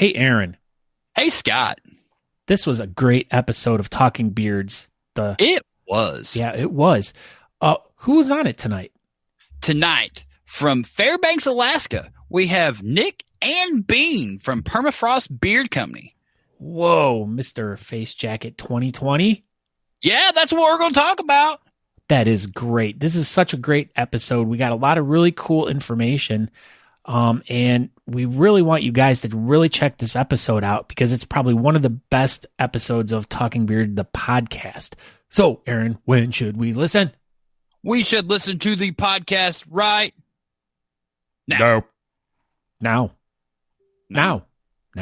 Hey, Aaron. Hey, Scott. This was a great episode of Talking Beards. It was. Yeah, it was. Who was on it tonight? Tonight, from Fairbanks, Alaska, we have Nick and Bean from Permafrost Beard Company. Whoa, Mr. Face Jacket 2020. Yeah, that's what we're going to talk about. That is great. This is such a great episode. We got a lot of really cool information. And we really want you guys to really check this episode out because it's probably one of the best episodes of Talking Beard, the podcast. So, Aaron, when should we listen? We should listen to the podcast right now. Now. Now. We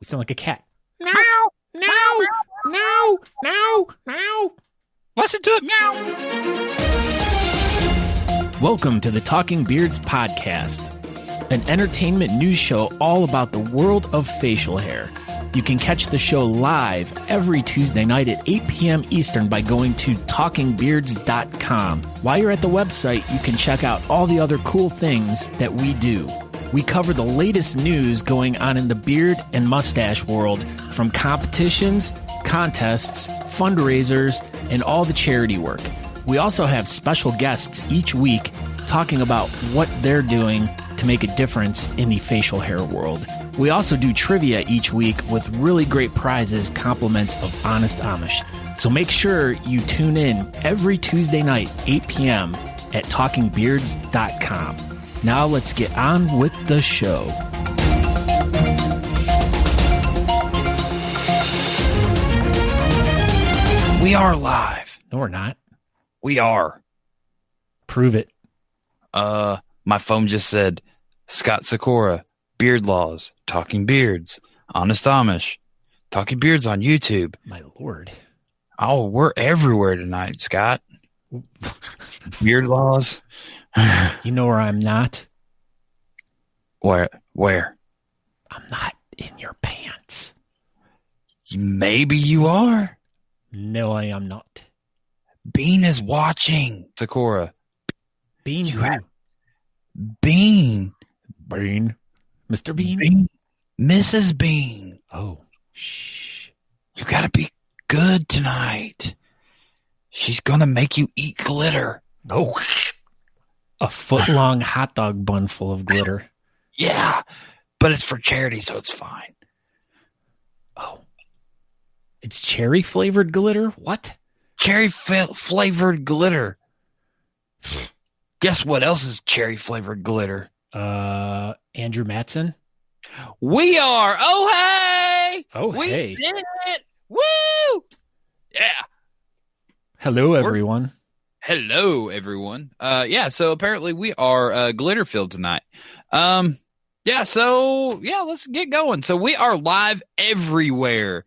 sound like a cat. Now. Now. Listen to it. Meow. Welcome to the Talking Beards podcast, an entertainment news show all about the world of facial hair. You can catch the show live every Tuesday night at 8 p.m. Eastern by going to talkingbeards.com. While you're at the website, you can check out all the other cool things that we do. We cover the latest news going on in the beard and mustache world, from competitions, contests, fundraisers, and all the charity work. We also have special guests each week talking about what they're doing to make a difference in the facial hair world. We also do trivia each week with really great prizes, compliments of Honest Amish. So make sure you tune in every Tuesday night, 8 p.m. at talkingbeards.com. Now let's get on with the show. We are live. No, we're not. We are. Prove it. My phone just said, Scott Sakura, Beard Laws, Talking Beards, Honest Amish, Talking Beards on YouTube. My Lord. Oh, we're everywhere tonight, Scott. Beard Laws. You know where I'm not? Where? I'm not in your pants. Maybe you are. No, I am not. Bean is watching. Sakura. Bean who? Bean. Bean. Mr. Bean? Bean. Mrs. Bean. Oh, shh. You gotta be good tonight. She's gonna make you eat glitter. Oh. A foot-long hot dog bun full of glitter. Yeah, but it's for charity, so it's fine. Oh. It's cherry-flavored glitter? What? Cherry-flavored glitter. Guess what else is cherry-flavored glitter? Andrew Matson? We are! Oh, hey! We did it! Woo! Yeah. Hello, everyone. Hello, everyone. So apparently we are glitter-filled tonight. Let's get going. So we are live everywhere.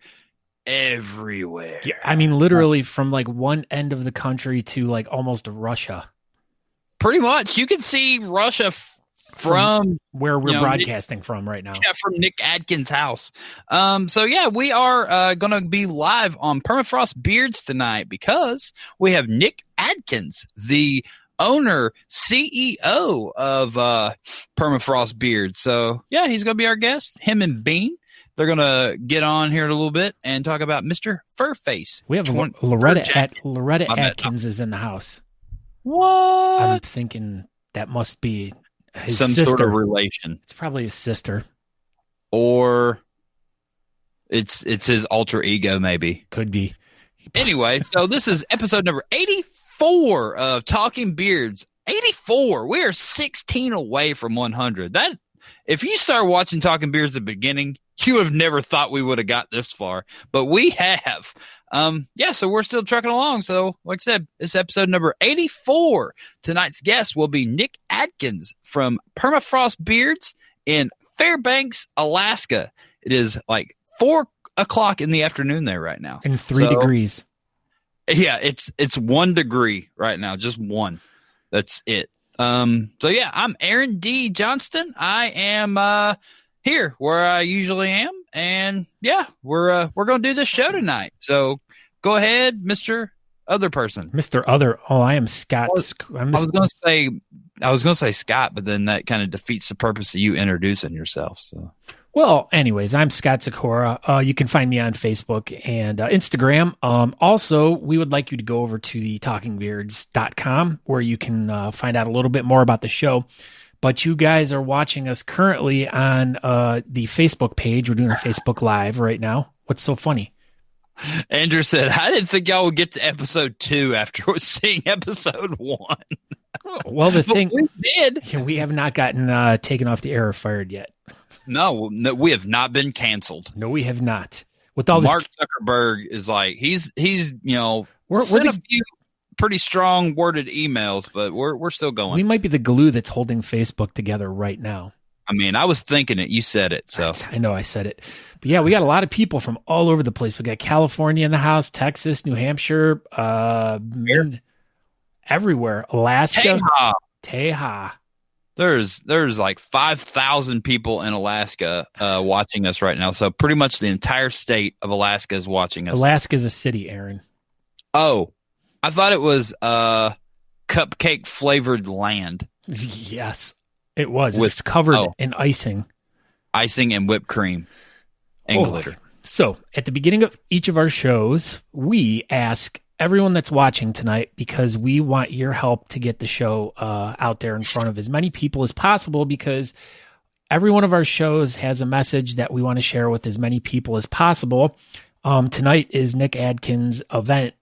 Everywhere. Yeah, I mean, literally from like one end of the country to like almost Russia. Pretty much. You can see Russia from where we're broadcasting from right now. Yeah, from Nick Adkins' house. We are going to be live on Permafrost Beards tonight because we have Nick Adkins, the owner, CEO of Permafrost Beards. So, yeah, he's going to be our guest, him and Bean. They're going to get on here in a little bit and talk about Mr. Furface. We have Loretta Adkins is in the house. What? I'm thinking that must be his some sister. Sort of relation. It's probably his sister. Or it's his alter ego, maybe. Could be. Anyway, so this is episode number 84 of Talking Beards. 84. We are 16 away from 100. That if you start watching Talking Beards at the beginning, you would have never thought we would have got this far, but we have. So we're still trucking along. So, like I said, this is episode number 84. Tonight's guest will be Nick Adkins from Permafrost Beards in Fairbanks, Alaska. It is like 4 o'clock in the afternoon there right now. And 3 degrees. Yeah, it's 1 degree right now, just one. That's it. I'm Aaron D. Johnston. I am here where I usually am, and yeah, we're gonna do this show tonight. So go ahead, Mr. other person? Mr. Other. Oh, I am Scott. I was going to say Scott, but then that kind of defeats the purpose of you introducing yourself. So. Well, anyways, I'm Scott Sikora. You can find me on Facebook and Instagram. Also, we would like you to go over to the talkingbeards.com where you can find out a little bit more about the show. But you guys are watching us currently on the Facebook page. We're doing a Facebook Live right now. What's so funny? Andrew said, I didn't think y'all would get to episode 2 after seeing episode 1. Well, the thing we did. We have not gotten taken off the air or fired yet. No, we have not been canceled. No, we have not. With all Mark Zuckerberg is like he's we're a few pretty strong worded emails, but we're still going. We might be the glue that's holding Facebook together right now. I mean, I was thinking it. You said it, so I know I said it. But yeah, we got a lot of people from all over the place. We got California in the house, Texas, New Hampshire, everywhere. Alaska, Teja. There's like 5,000 people in Alaska watching us right now. So pretty much the entire state of Alaska is watching us. Alaska is a city, Aaron. Oh, I thought it was cupcake flavored land. Yes, it was. It's covered in icing and whipped cream and glitter. So at the beginning of each of our shows, we ask everyone that's watching tonight, because we want your help to get the show out there in front of as many people as possible, because every one of our shows has a message that we want to share with as many people as possible. Tonight is Nick Adkins' event,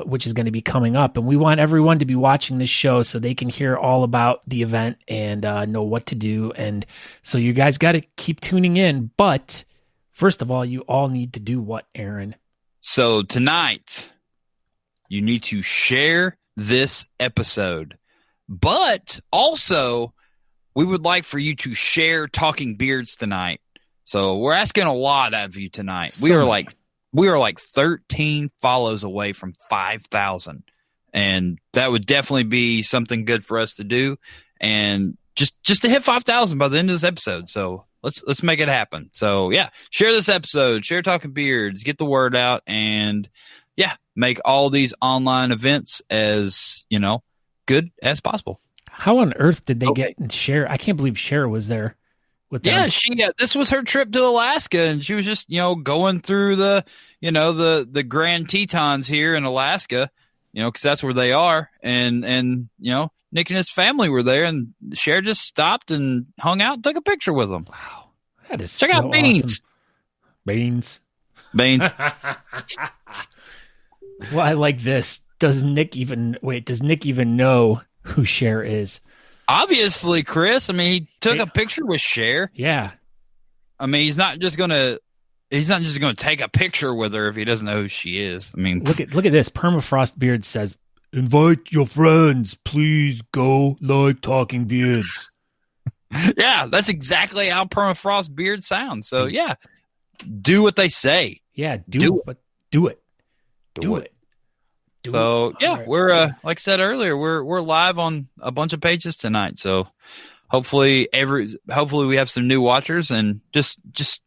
which is going to be coming up, and we want everyone to be watching this show so they can hear all about the event and know what to do. And so you guys got to keep tuning in. But first of all, you all need to do what, Aaron? So tonight, you need to share this episode. But also, we would like for you to share Talking Beards tonight. So we're asking a lot out of you tonight. We are like 13 follows away from 5,000. And that would definitely be something good for us to do. And just to hit 5,000 by the end of this episode. So let's make it happen. So yeah, share this episode, share Talking Beards, get the word out, and make all these online events as, good as possible. How on earth did they get Cher? I can't believe Cher was there with them. Yeah, this was her trip to Alaska, and she was just, going through the Grand Tetons here in Alaska, because that's where they are. And Nick and his family were there, and Cher just stopped and hung out and took a picture with them. Wow. That is Check out Beans. Awesome. Beans. Well, I like this. Does Nick even know who Cher is? Obviously, Chris. I mean, he took a picture with Cher. Yeah. I mean, he's not just gonna take a picture with her if he doesn't know who she is. I mean, look at this. Permafrost Beard says, "Invite your friends, please go like Talking Beards." Yeah, that's exactly how Permafrost Beard sounds. So yeah, do what they say. Yeah, do it. Do it. So yeah, we're like I said earlier, we're live on a bunch of pages tonight. So hopefully we have some new watchers, and just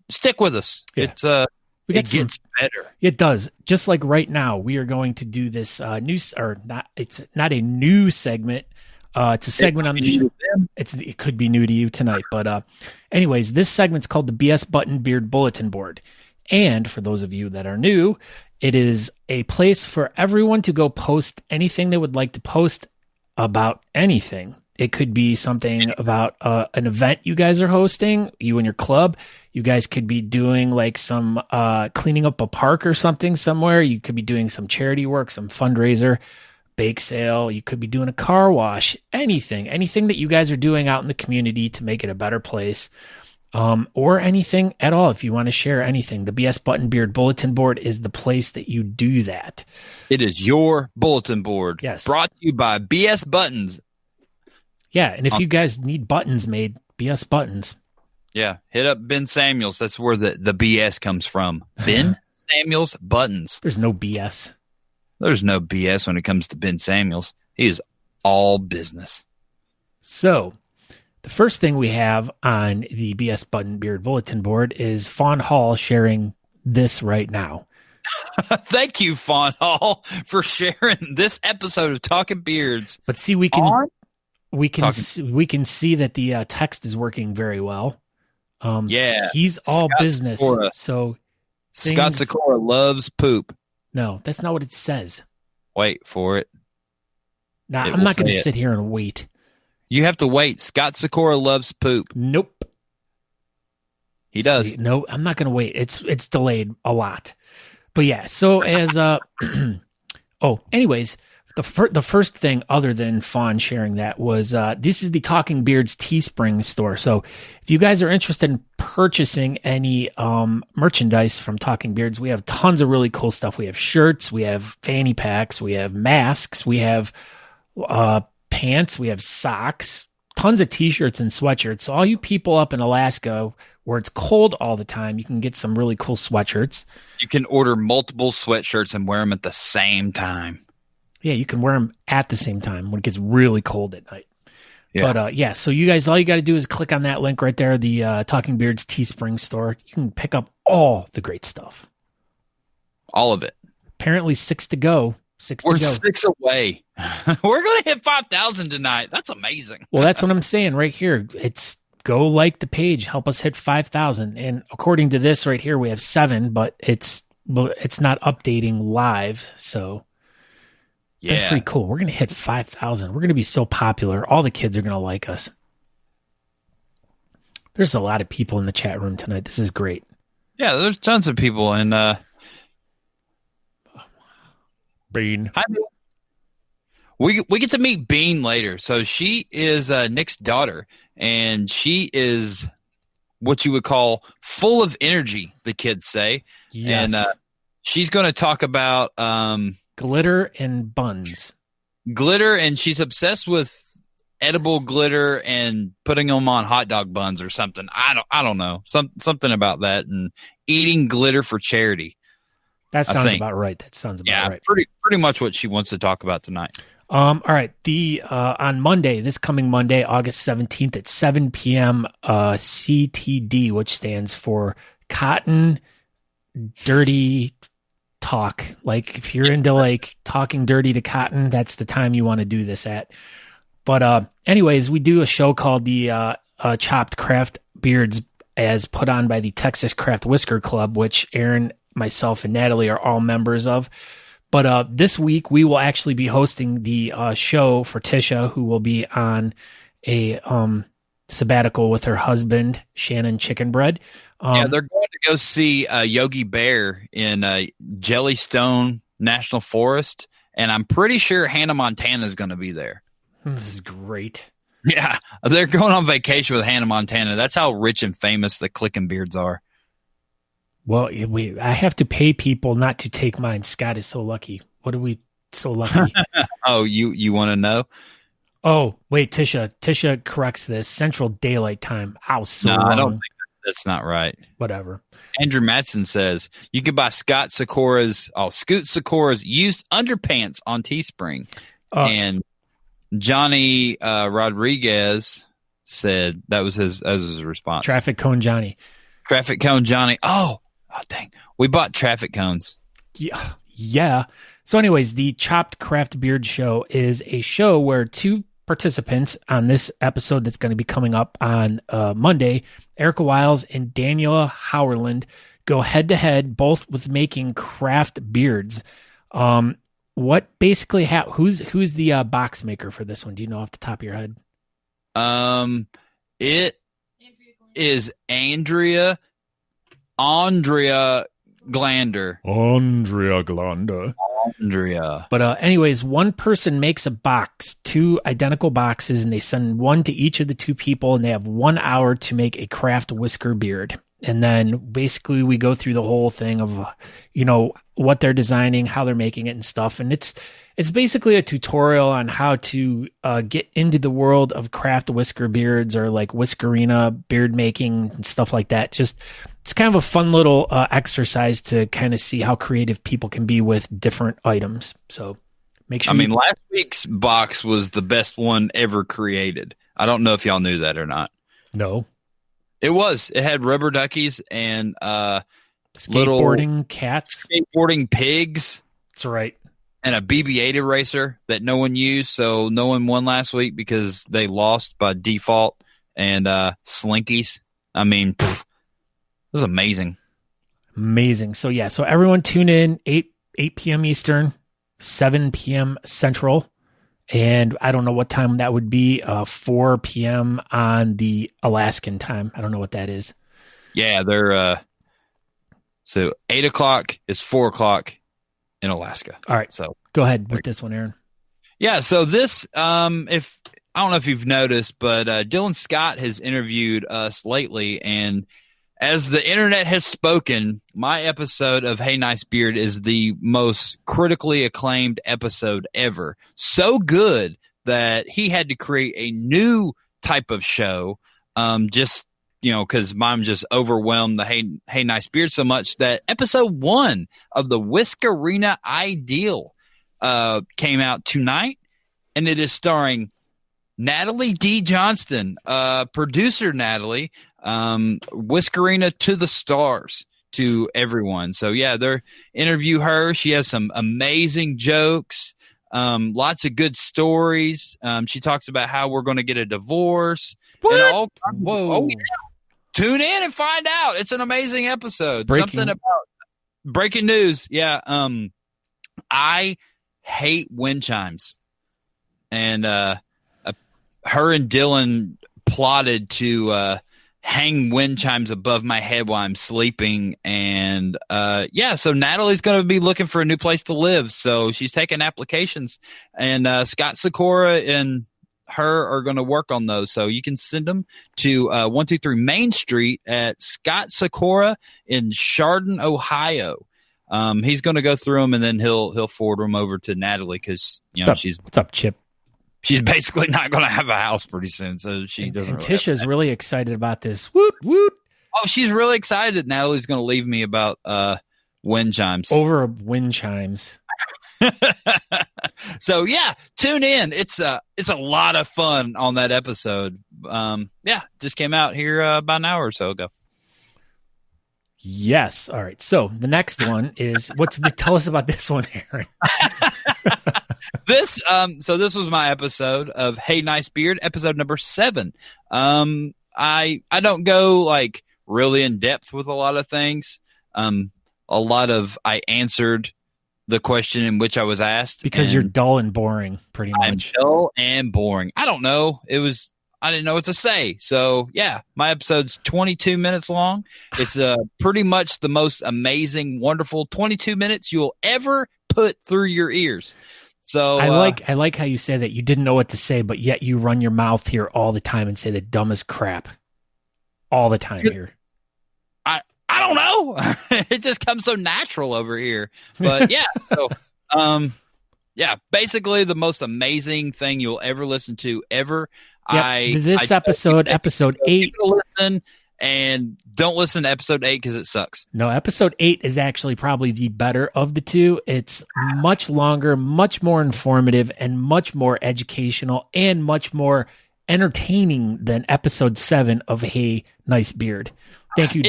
stick with us. Yeah. It gets better. It does. Just like right now, we are going to do this it's not a new segment. It's a segment on the show. It could be new to you tonight, but anyways, this segment's called the BS Button Beard Bulletin Board. And for those of you that are new, it is a place for everyone to go post anything they would like to post about anything. It could be something about an event you guys are hosting, you and your club. You guys could be doing like some cleaning up a park or something somewhere. You could be doing some charity work, some fundraiser, bake sale. You could be doing a car wash, anything that you guys are doing out in the community to make it a better place. Or anything at all. If you want to share anything, the BS Button Beard Bulletin Board is the place that you do that. It is your bulletin board. Yes. Brought to you by BS Buttons. Yeah. And if you guys need buttons made, BS Buttons. Yeah. Hit up Ben Samuels. That's where the BS comes from. Ben Samuels Buttons. There's no BS. There's no BS when it comes to Ben Samuels. He is all business. So, the first thing we have on the BS Button Beard Bulletin Board is Fawn Hall sharing this right now. Thank you, Fawn Hall, for sharing this episode of Talking Beards. But see, we can see that the text is working very well. Yeah, he's all Scott business. Sikora. So Scott Sikora loves poop. No, that's not what it says. Wait for it. Nah, I'm not going to sit here and wait. You have to wait. Scott Sikora loves poop. Nope. He does. See, no, I'm not going to wait. It's delayed a lot. But yeah, so as anyways, the first thing other than Fawn sharing that was this is the Talking Beards Teespring store. So if you guys are interested in purchasing any merchandise from Talking Beards, we have tons of really cool stuff. We have shirts, we have fanny packs, we have masks, we have pants, we have socks, tons of t-shirts and sweatshirts. So all you people up in Alaska where it's cold all the time, you can get some really cool sweatshirts. You can order multiple sweatshirts and wear them at the same time. Yeah, you can wear them at the same time when it gets really cold at night. Yeah. But so you guys, all you got to do is click on that link right there, the Talking Beards Teespring store. You can pick up all the great stuff. All of it. Apparently 6 to go. We're 6 away. We're going to hit 5,000 tonight. That's amazing. Well, that's what I'm saying right here. It's go like the page, help us hit 5,000. And according to this right here, we have 7, but it's not updating live. So that's pretty cool. We're going to hit 5,000. We're going to be so popular. All the kids are going to like us. There's a lot of people in the chat room tonight. This is great. Yeah, there's tons of people. And Bean. Hi, we get to meet Bean later. So she is Nick's daughter, and she is what you would call full of energy, the kids say. Yes. And she's going to talk about glitter and buns. Glitter, and she's obsessed with edible glitter and putting them on hot dog buns or something. I don't know. Something about that, and eating glitter for charity. That sounds about right. That sounds about right. Pretty much what she wants to talk about tonight. All right. On Monday, this coming Monday, August 17th at 7 p.m. CTD, which stands for Cotton Dirty Talk. Like if you're into like talking dirty to cotton, that's the time you want to do this at. But anyways, we do a show called the Chopped Craft Beards, as put on by the Texas Craft Whisker Club, which Aaron, myself, and Natalie are all members of. But this week we will actually be hosting the show for Tisha, who will be on a sabbatical with her husband, Shannon Chickenbread. They're going to go see Yogi Bear in Jellystone National Forest, and I'm pretty sure Hannah Montana is going to be there. This is great. Yeah, they're going on vacation with Hannah Montana. That's how rich and famous the Clickin' Beards are. Well, I have to pay people not to take mine. Scott is so lucky. What are we so lucky? Oh, you want to know? Oh, wait, Tisha corrects this. Central Daylight Time. I was so wrong. I don't think that's not right. Whatever. Andrew Matson says you can buy Scoot Sikora's used underpants on Teespring. And Johnny Rodriguez said that was his response. Traffic Cone Johnny. Oh, dang. We bought traffic cones. Yeah. So anyways, the Chopped Craft Beard Show is a show where two participants on this episode that's going to be coming up on Monday, Erica Wiles and Daniela Howerland, go head to head, both with making craft beards. What basically who's the box maker for this one? Do you know off the top of your head? It is Andrea Glander. But anyways, one person makes a box, 2 identical boxes, and they send one to each of the 2 people, and they have 1 hour to make a craft whisker beard. And then basically we go through the whole thing of, what they're designing, how they're making it and stuff. And it's basically a tutorial on how to get into the world of craft whisker beards, or like whiskerina beard making and stuff like that. It's kind of a fun little exercise to kind of see how creative people can be with different items. So make sure. Last week's box was the best one ever created. I don't know if y'all knew that or not. No. It was. It had rubber duckies and Skateboarding cats. Skateboarding pigs. That's right. And a BB-8 eraser that no one used, so no one won last week because they lost by default. And Slinkies. I mean, it was amazing. Amazing. So everyone tune in 8 p.m. Eastern, 7 p.m. Central. And I don't know what time that would be, 4 p.m. on the Alaskan time. I don't know what that is. Yeah, they're so 8 o'clock is 4 o'clock in Alaska. All right. So go ahead with this one, Aaron. Yeah, so this if I don't know if you've noticed, but Dylan Scott has interviewed us lately, and as the internet has spoken, my episode of Hey Nice Beard is the most critically acclaimed episode ever. So good that he had to create a new type of show, just because mine just overwhelmed the Hey Nice Beard so much that episode 1 of the Whiskerina Ideal came out tonight, and it is starring Natalie D. Johnston, producer Natalie, Whiskerina to the stars to everyone. So yeah, they interview her. She has some amazing jokes, lots of good stories. She talks about how we're going to get a divorce. What? Whoa. Oh, yeah. Tune in and find out. It's an amazing episode. Something about breaking news. Yeah. I hate wind chimes, and her and Dylan plotted to hang wind chimes above my head while I'm sleeping. And so Natalie's going to be looking for a new place to live. So she's taking applications, and Scott Sikora and her are going to work on those. So you can send them to 123 Main Street at Scott Sikora in Chardon, Ohio. He's going to go through them, and then he'll forward them over to Natalie because what's up, Chip? She's basically not going to have a house pretty soon, so she doesn't. And Tisha's really excited about this. Woot woot! Oh, she's really excited that Natalie's going to leave me about wind chimes. Over wind chimes. So yeah, tune in. It's a lot of fun on that episode. Just came out here about an hour or so ago. Yes. All right. So the next one is tell us about this one, Aaron. This was my episode of Hey Nice Beard, episode number 7. I don't go like really in depth with a lot of things. I answered the question in which I was asked because you're dull and boring, pretty much. I'm dull and boring. I don't know. I didn't know what to say. So yeah, my episode's 22 minutes long. It's pretty much the most amazing, wonderful 22 minutes you'll ever put through your ears. So I like how you say that you didn't know what to say, but yet you run your mouth here all the time and say the dumbest crap all the time here. I don't know. It just comes so natural over here. But yeah, basically the most amazing thing you'll ever listen to ever. Yep. Episode 8. Listen, and don't listen to episode 8 because it sucks. No, episode 8 is actually probably the better of the two. It's much longer, much more informative, and much more educational, and much more entertaining than episode 7 of Hey Nice Beard. Thank you.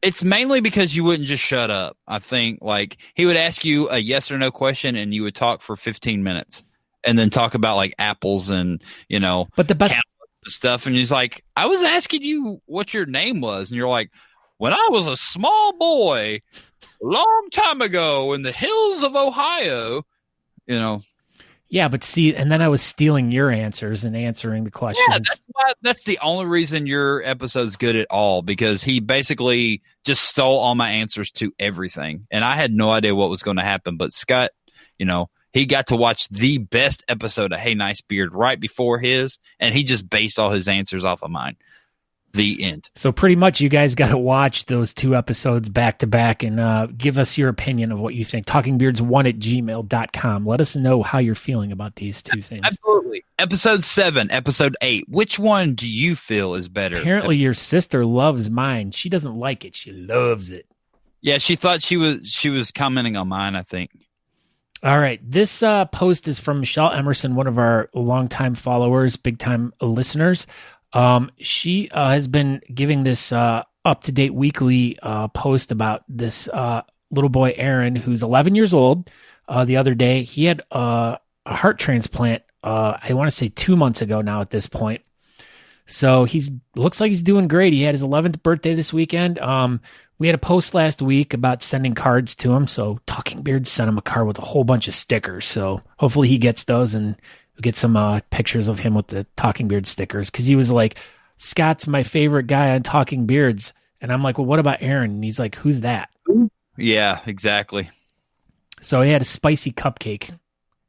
It's mainly because you wouldn't just shut up. I think like he would ask you a yes or no question, and you would talk for 15 minutes. And then talk about like apples and but the best stuff, and he's like, I was asking you what your name was, and you're like, when I was a small boy, a long time ago in the hills of Ohio, Yeah, but see, and then I was stealing your answers and answering the questions. Yeah, that's the only reason your episode's good at all, because he basically just stole all my answers to everything, and I had no idea what was going to happen. But Scott, he got to watch the best episode of Hey Nice Beard right before his, and he just based all his answers off of mine. The end. So pretty much you guys got to watch those 2 episodes back to back and give us your opinion of what you think. TalkingBeards1@gmail.com. Let us know how you're feeling about these 2 things. Absolutely. Episode 7, episode 8. Which one do you feel is better? Apparently your sister loves mine. She doesn't like it. She loves it. Yeah, she thought she was commenting on mine, I think. All right. This post is from Michelle Emerson, one of our longtime followers, big-time listeners. She has been giving this up-to-date weekly post about this little boy, Aaron, who's 11 years old. The other day, he had a heart transplant, I want to say 2 months ago now at this point. So looks like he's doing great. He had his 11th birthday this weekend. We had a post last week about sending cards to him. So Talking Beard sent him a card with a whole bunch of stickers. So hopefully he gets those and we'll get some pictures of him with the Talking Beard stickers. Because he was like, Scott's my favorite guy on Talking Beards. And I'm like, well, what about Aaron? And he's like, who's that? Yeah, exactly. So he had a spicy cupcake.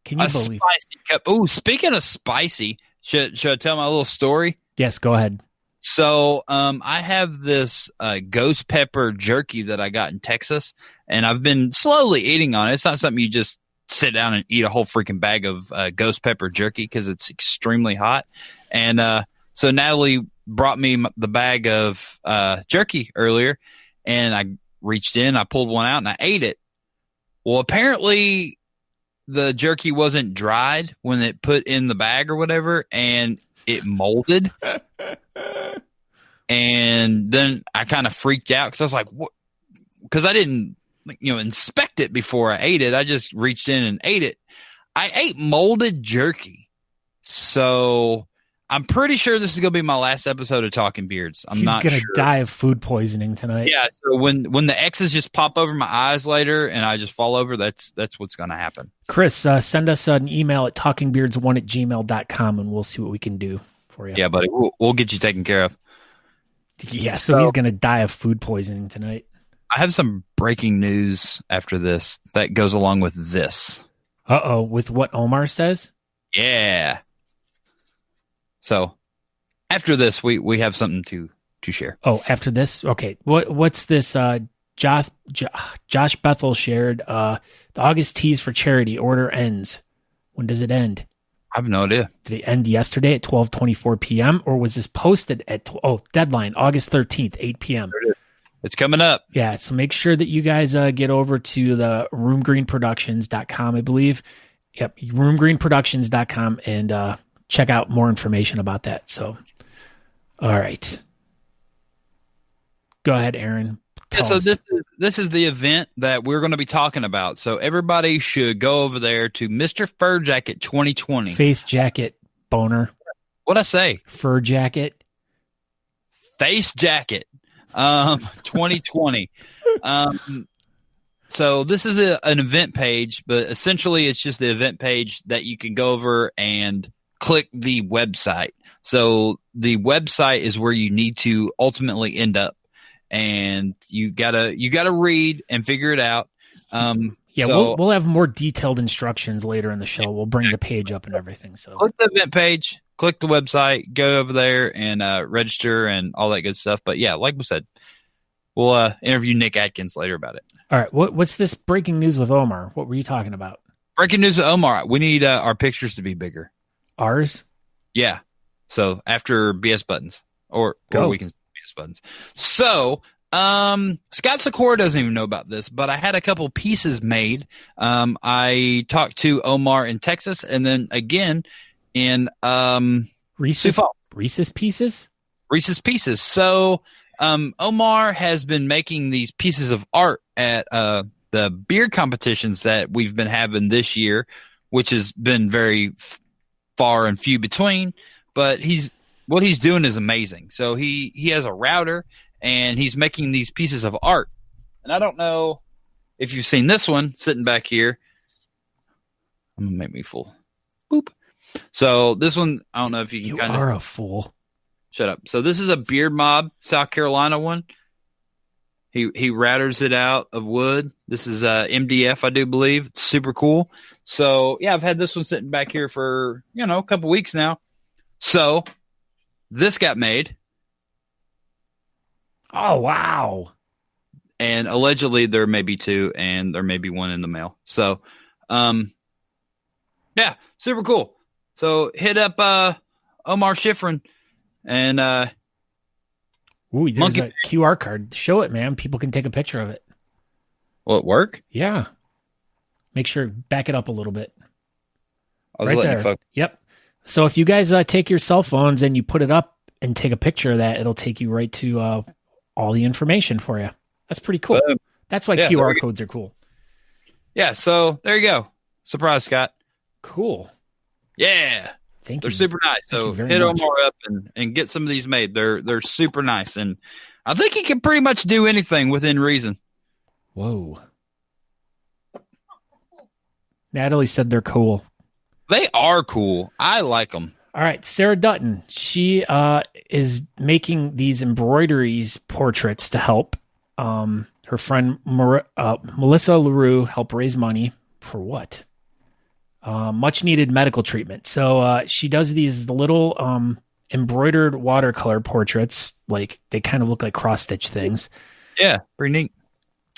Can you believe? Spicy cup? Oh, speaking of spicy, should I tell my little story? Yes, go ahead. So I have this ghost pepper jerky that I got in Texas, and I've been slowly eating on it. It's not something you just sit down and eat a whole freaking bag of ghost pepper jerky because it's extremely hot. And so Natalie brought me the bag of jerky earlier, and I reached in, I pulled one out, and I ate it. Well, apparently the jerky wasn't dried when it put in the bag or whatever, and it molded. And then I kind of freaked out because I was like, what? Because I didn't, inspect it before I ate it. I just reached in and ate it. I ate molded jerky. So I'm pretty sure this is going to be my last episode of Talking Beards. He's going to die of food poisoning tonight. Yeah. So when the X's just pop over my eyes later and I just fall over, that's what's going to happen. Chris, send us an email at talkingbeards1@gmail.com and we'll see what we can do for you. Yeah, buddy. We'll get you taken care of. Yeah. So he's going to die of food poisoning tonight. I have some breaking news after this that goes along with this. Uh-oh. With what Omar says? Yeah. So after this, we have something to share. Oh, after this? Okay. What's this? Josh Bethel shared the August teas for charity order ends. When does it end? I have no idea. Did it end yesterday at 12:24 p.m. or was this posted at deadline August 13th, 8 p.m.? It's coming up. Yeah, so make sure that you guys get over to the roomgreenproductions.com, I believe. Yep, roomgreenproductions.com and check out more information about that. So, all right. Go ahead, Aaron. So this is the event that we're going to be talking about. So everybody should go over there to Mr. Fur Jacket 2020. Face jacket, boner. What'd I say? Fur jacket. Face jacket 2020. So this is an event page, but essentially it's just the event page that you can go over and click the website. So the website is where you need to ultimately end up. And you gotta read and figure it out. Yeah, so, we'll have more detailed instructions later in the show. We'll bring the page up and everything. So click the event page, click the website, go over there and register and all that good stuff. But yeah, like we said, we'll interview Nick Adkins later about it. All right, what's this breaking news with Omar? What were you talking about? Breaking news with Omar. We need our pictures to be bigger. Ours? Yeah. So after BS buttons, or we can. Buttons. So, Scott Sikora doesn't even know about this, but I had a couple pieces made. I talked to Omar in Texas, and then again in Reese's Pieces. Reese's Pieces. So, Omar has been making these pieces of art at the beard competitions that we've been having this year, which has been very far and few between. But what he's doing is amazing. So he has a router and he's making these pieces of art. And I don't know if you've seen this one sitting back here. I'm gonna make me fool. Boop. So this one, I don't know if you can. You are a fool. Shut up. So this is a Beard Mob, South Carolina one. He routers it out of wood. This is MDF, I do believe. It's super cool. So yeah, I've had this one sitting back here for a couple weeks now. So this got made. Oh, wow. And allegedly there may be two and there may be one in the mail. So, yeah, super cool. So hit up Omar Schifrin and ooh, there's a QR card. Show it, man. People can take a picture of it. Will it work? Yeah. Make sure, back it up a little bit. I was right letting there. Yep. So if you guys take your cell phones and you put it up and take a picture of that, it'll take you right to all the information for you. That's pretty cool. That's why QR codes are cool. Yeah, so there you go. Surprise, Scott. Cool. Yeah. Thank They're you. super nice. So hit them more up and get some of these made. They're super nice. And I think you can pretty much do anything within reason. Whoa. Natalie said they're cool. They are cool. I like them. All right. Sarah Dutton. She is making these embroideries portraits to help her friend Melissa LaRue help raise money for what? Much needed medical treatment. So she does these little embroidered watercolor portraits. Like they kind of look like cross stitch things. Yeah, pretty neat.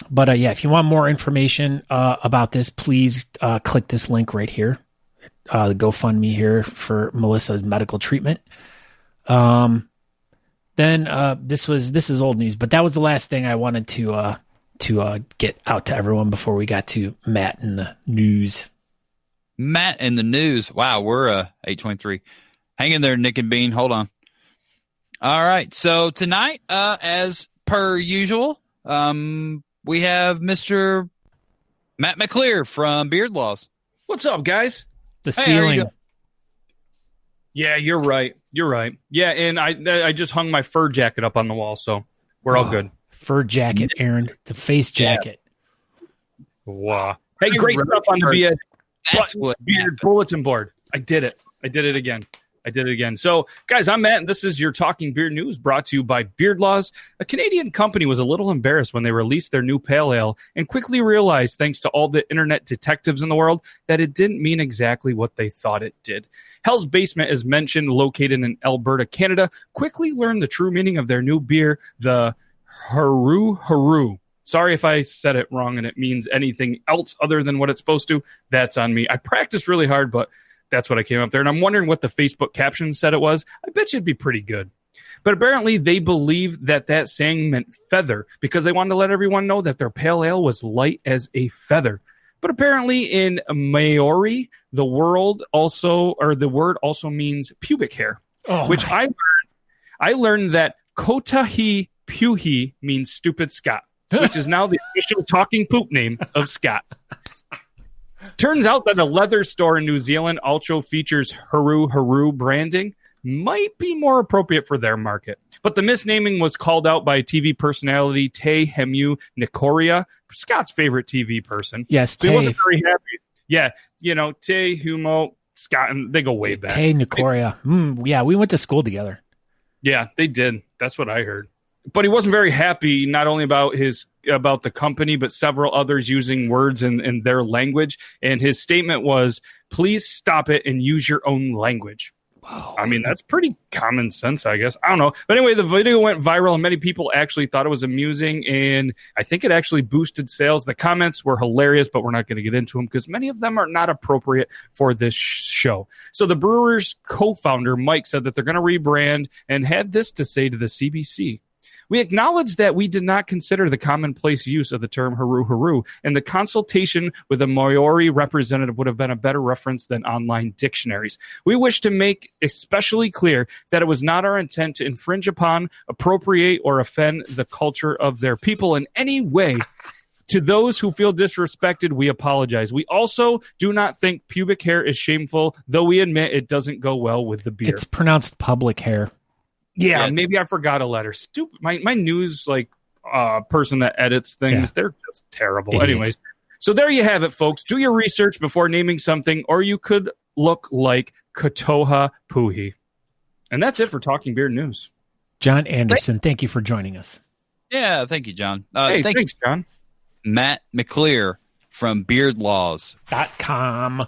But if you want more information about this, please click this link right here. The GoFundMe here for Melissa's medical treatment. Then this is old news, but that was the last thing I wanted to get out to everyone before we got to Matt and the news. Matt and the news. Wow, we're 8:23. Hang in there, Nick and Bean. Hold on. All right. So tonight, as per usual, we have Mr. Matt McClear from Beard Laws. What's up, guys? The ceiling. Yeah, you're right. Yeah, and I just hung my fur jacket up on the wall, so we're all good. Fur jacket, Aaron. The face jacket. Wow. Hey, great stuff on the Beard bulletin board. I did it again. So, guys, I'm Matt, and this is your Talking Beard News brought to you by Beard Laws. A Canadian company was a little embarrassed when they released their new pale ale and quickly realized, thanks to all the internet detectives in the world, that it didn't mean exactly what they thought it did. Hell's Basement, as mentioned, located in Alberta, Canada, quickly learned the true meaning of their new beer, the Haru. Sorry if I said it wrong and it means anything else other than what it's supposed to. That's on me. I practiced really hard, but that's what I came up there. And I'm wondering what the Facebook caption said it was. I bet you it'd be pretty good. But apparently they believed that saying meant feather because they wanted to let everyone know that their pale ale was light as a feather. But apparently in Maori, the word also means pubic hair, which I learned that Kotahi Puhi means stupid Scott, which is now the official talking poop name of Scott. Turns out that a leather store in New Zealand also features Haru branding. Might be more appropriate for their market. But the misnaming was called out by TV personality Te Hemu Nikoria, Scott's favorite TV person. Yes, so he wasn't very happy. Yeah, Te Humo, Scott, and they go way back. Te Nikoria. Yeah, we went to school together. Yeah, they did. That's what I heard. But he wasn't very happy, not only about the company, but several others using words in their language. And his statement was, please stop it and use your own language. Wow. I mean, that's pretty common sense, I guess. I don't know. But anyway, the video went viral and many people actually thought it was amusing. And I think it actually boosted sales. The comments were hilarious, but we're not going to get into them because many of them are not appropriate for this show. So the brewer's co-founder, Mike, said that they're going to rebrand and had this to say to the CBC. We acknowledge that we did not consider the commonplace use of the term haru, and the consultation with a Maori representative would have been a better reference than online dictionaries. We wish to make especially clear that it was not our intent to infringe upon, appropriate, or offend the culture of their people in any way. To those who feel disrespected, we apologize. We also do not think pubic hair is shameful, though we admit it doesn't go well with the beer. It's pronounced public hair. Yeah, maybe I forgot a letter. Stupid. My news person that edits things, they're just terrible. Idiot. Anyways, so there you have it, folks. Do your research before naming something, or you could look like Katoha Puhi. And that's it for Talking Beard News. John Anderson, thank you for joining us. Yeah, thank you, John. Thanks, John. Matt McClear from beardlaws.com.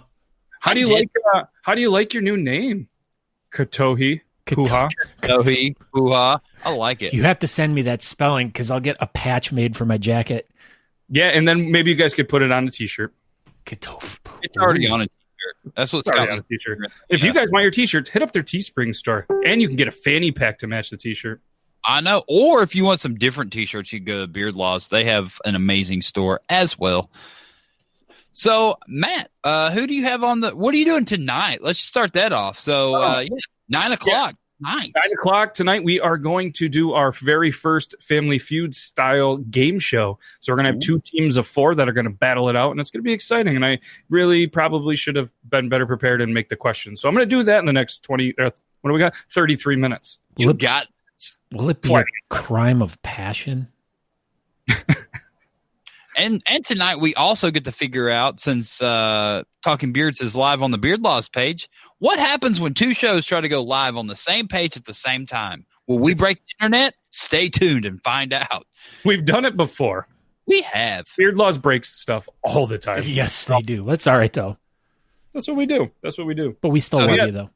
How do you like your new name? Katohi. Puha. Katohi. Puha. I like it. You have to send me that spelling because I'll get a patch made for my jacket. Yeah, and then maybe you guys could put it on a t-shirt. Katohi. It's already on a t-shirt. That's what's got on a t-shirt. If you guys want your t-shirts, hit up their Teespring store. And you can get a fanny pack to match the t-shirt. I know. Or if you want some different t-shirts, you can go to Beard Laws. They have an amazing store as well. So, Matt, who do you have on what are you doing tonight? Let's start that off. So, 9 o'clock. Nice. 9 o'clock tonight, we are going to do our very first Family Feud style game show. So we're going to have 2 teams of 4 that are going to battle it out, and it's going to be exciting. And I really probably should have been better prepared and make the questions. So I'm going to do that in the next 20. What do we got? 33 minutes. You got this. Will it be a crime of passion? And tonight we also get to figure out, since Talking Beards is live on the Beard Laws page, what happens when 2 shows try to go live on the same page at the same time? Will we break the internet? Stay tuned and find out. We've done it before. We have. Beard Laws breaks stuff all the time. Yes, they do. That's all right, though. That's what we do. But we still love you, though.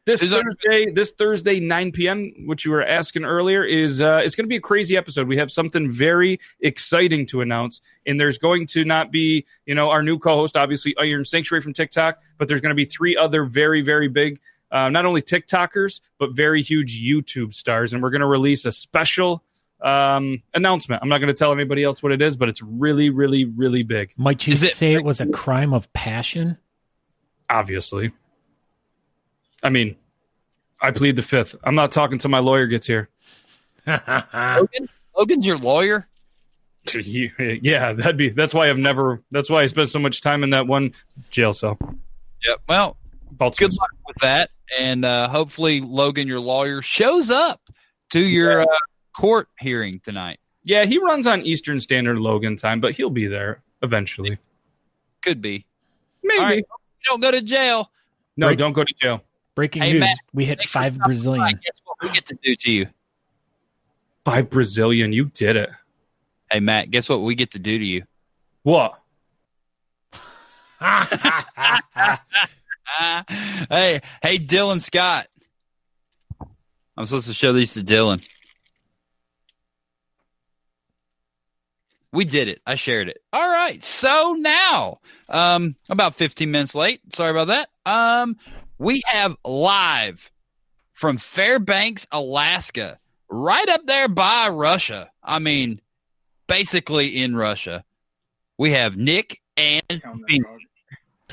This Thursday, 9 p.m., which you were asking earlier, is it's going to be a crazy episode. We have something very exciting to announce, and there's going to not be, our new co-host, obviously Iron Sanctuary from TikTok, but there's going to be 3 other very, very big, not only TikTokers, but very huge YouTube stars, and we're going to release a special announcement. I'm not going to tell anybody else what it is, but it's really, really, really big. Might you say it was a crime of passion? Obviously. I mean, I plead the 5th. I'm not talking till my lawyer gets here. Logan's your lawyer? Yeah, that's why I spent so much time in that one jail cell. Yep. Well, good luck with that. And hopefully Logan, your lawyer, shows up to your court hearing tonight. Yeah, he runs on Eastern Standard Logan time, but he'll be there eventually. Could be. Maybe. All right. You don't go to jail. No, don't go to jail. Breaking news. Matt, we hit 5 Brazilian. Guess what we get to do to you? 5 Brazilian. You did it. Hey, Matt, guess what we get to do to you? What? Hey, Dylan Scott. I'm supposed to show these to Dylan. We did it. I shared it. All right. So now, about 15 minutes late. Sorry about that. We have live from Fairbanks, Alaska, right up there by Russia. I mean, basically in Russia. We have Nick and Bean.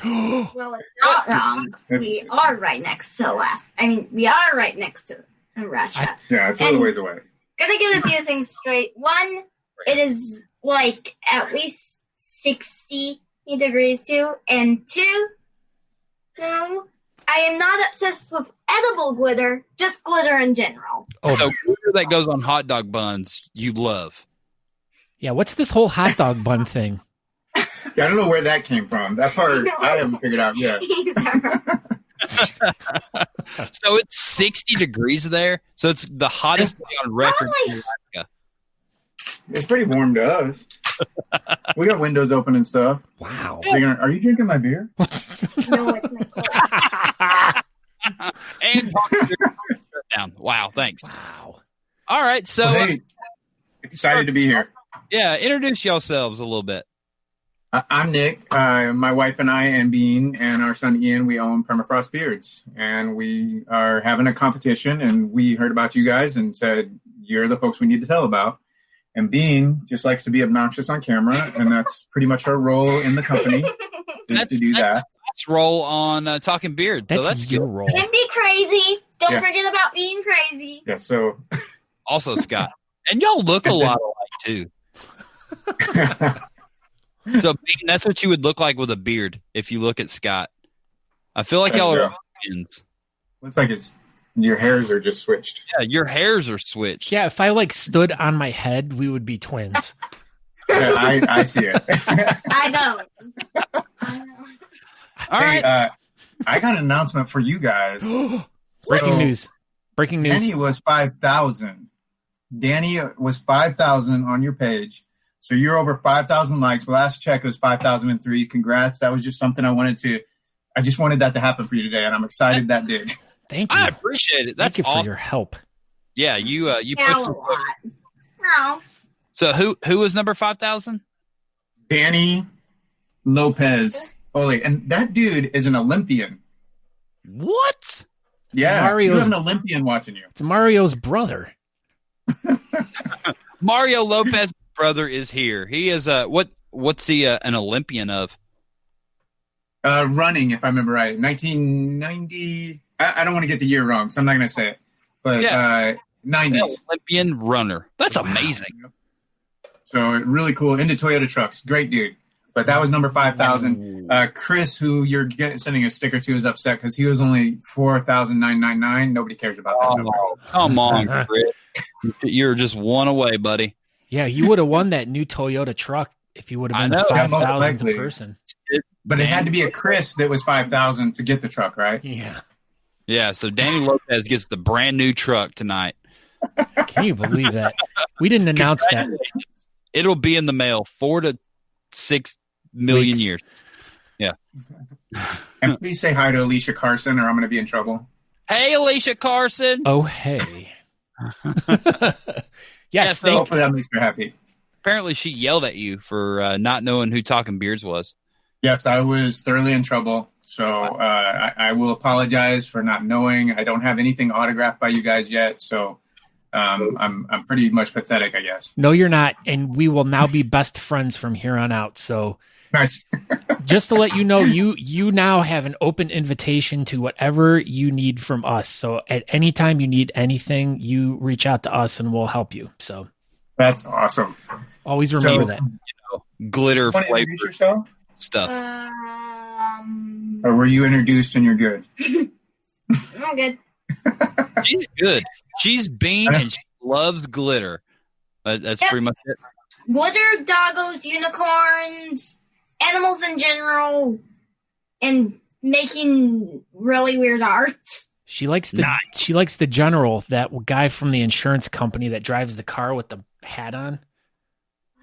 Well, it's not wrong. We are right next to Alaska. I mean, we are right next to Russia. Yeah, it's a little ways away. Gonna get a few things straight. One, it is like at least 60 degrees too. And 2, no, I am not obsessed with edible glitter, just glitter in general. Oh, so glitter that goes on hot dog buns, you love. Yeah, what's this whole hot dog bun thing? Yeah, I don't know where that came from. That part I haven't figured out yet. So it's 60 degrees there. So it's the hottest day on record in Alaska. It's pretty warm to us. We got windows open and stuff. Wow. Are you drinking my beer? No, it's not cold. And talking down. Wow, thanks. Wow. All right, so hey, excited to be here. Yeah, introduce yourselves a little bit. I'm Nick. My wife and I and Bean and our son Ian, we own Permafrost Beards. And we are having a competition, and we heard about you guys and said, you're the folks we need to tell about. And Bean just likes to be obnoxious on camera, and that's pretty much our role in the company, is to do that. That's role on Talking Beard. That's, so that's your good. role. And be crazy. Don't forget about being crazy. Yeah, so. Also, Scott. And y'all look a lot alike, too. So, Bean, that's what you would look like with a beard if you look at Scott. I feel like y'all are twins. Looks like your hairs are just switched. Yeah, your hairs are switched. Yeah, if I stood on my head, we would be twins. Yeah, I see it. I know. All right. I got an announcement for you guys. Breaking news. Danny was 5,000. Danny was 5,000 on your page. So you're over 5,000 likes. Last check was 5,003. Congrats. That was just something I just wanted that to happen for you today, and I'm excited that did. Thank you. I appreciate it. That's Thank you awesome. for your help. Yeah, you Yeah, pushed a it. lot. No. So who was number 5,000? Danny Lopez. Holy, and that dude is an Olympian. What? Yeah, you have an Olympian watching you. It's Mario's brother. Mario Lopez's brother is here. He is what's he an Olympian of? Running, if I remember right, 1990. I don't want to get the year wrong, so I'm not going to say it. but 90s. Olympian runner. That's amazing. So really cool. Into Toyota trucks. Great dude. But that was number 5,000. Chris, who you're sending a sticker to, is upset because he was only 4,999. Nobody cares about that number. Come on, Chris. You're just one away, buddy. Yeah, you would have won that new Toyota truck if you would have been 5,000th person. But it had to be a Chris that was 5,000 to get the truck, right? Yeah. Yeah, so Danny Lopez gets the brand new truck tonight. Can you believe that? We didn't announce that. It'll be in the mail 4 to 6 million years. Yeah. And please say hi to Alicia Carson or I'm going to be in trouble. Hey, Alicia Carson. Oh, hey. Yes, so hopefully that makes her happy. Apparently she yelled at you for not knowing who Talking Beards was. Yes, I was thoroughly in trouble. So I will apologize for not knowing. I don't have anything autographed by you guys yet. So I'm pretty much pathetic, I guess. No, you're not. And we will now be best friends from here on out. So nice. Just to let you know, you now have an open invitation to whatever you need from us. So at any time you need anything, you reach out to us and we'll help you. So that's awesome. Always remember that. Glitter flavor stuff. Or were you introduced and you're good? I'm good. She's good. She's Bean and she loves glitter. That's pretty much it. Glitter, doggos, unicorns, animals in general, and making really weird art. She likes the general, that guy from the insurance company that drives the car with the hat on.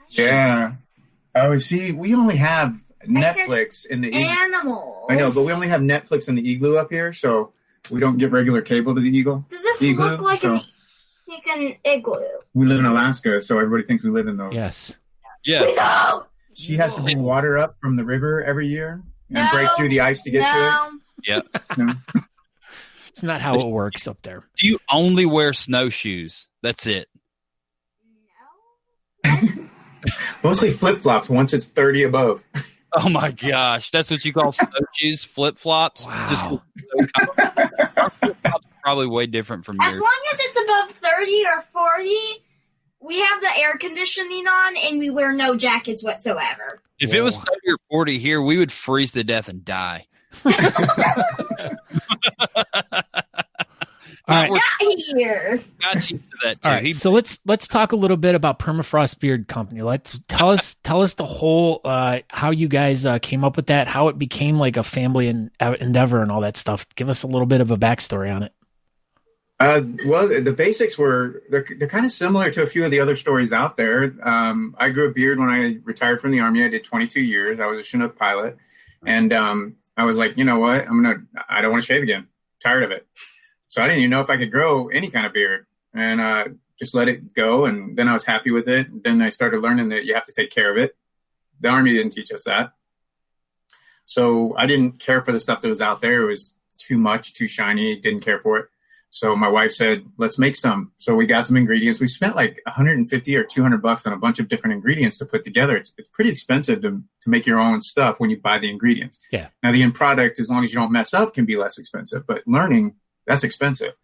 Yeah. Oh, see, we only have Netflix in the animals. I know, but we only have Netflix in the igloo up here, so we don't get regular cable to the Eagle. Does this igloo, look like an igloo? We live in Alaska, so everybody thinks we live in those. Yes. Yeah. We don't. She has to bring water up from the river every year and break through the ice to get to it. Yeah. No. It's not how it works up there. Do you only wear snowshoes? That's it. Mostly flip-flops once it's 30 above. Oh my gosh, that's what you call snowshoes, flip-flops? Wow. Just our flip-flops are probably way different from yours. As long as it's above 30 or 40, we have the air conditioning on and we wear no jackets whatsoever. If it was 30 or 40 here, we would freeze to death and die. All right. Not here. Got you to that too. All right, so let's talk a little bit about Permafrost Beard Company. Let's tell us the whole how you guys came up with that, how it became like a family endeavor and all that stuff. Give us a little bit of a backstory on it. Well, the basics they're kind of similar to a few of the other stories out there. I grew a beard when I retired from the Army. I did 22 years. I was a Chinook pilot, and I was like, you know what? I don't want to shave again. Tired of it. So I didn't even know if I could grow any kind of beard, and just let it go. And then I was happy with it. Then I started learning that you have to take care of it. The Army didn't teach us that. So I didn't care for the stuff that was out there. It was too much, too shiny. Didn't care for it. So my wife said, let's make some. So we got some ingredients. We spent like $150 or $200 on a bunch of different ingredients to put together. It's pretty expensive to make your own stuff when you buy the ingredients. Yeah. Now the end product, as long as you don't mess up, can be less expensive, but learning, that's expensive.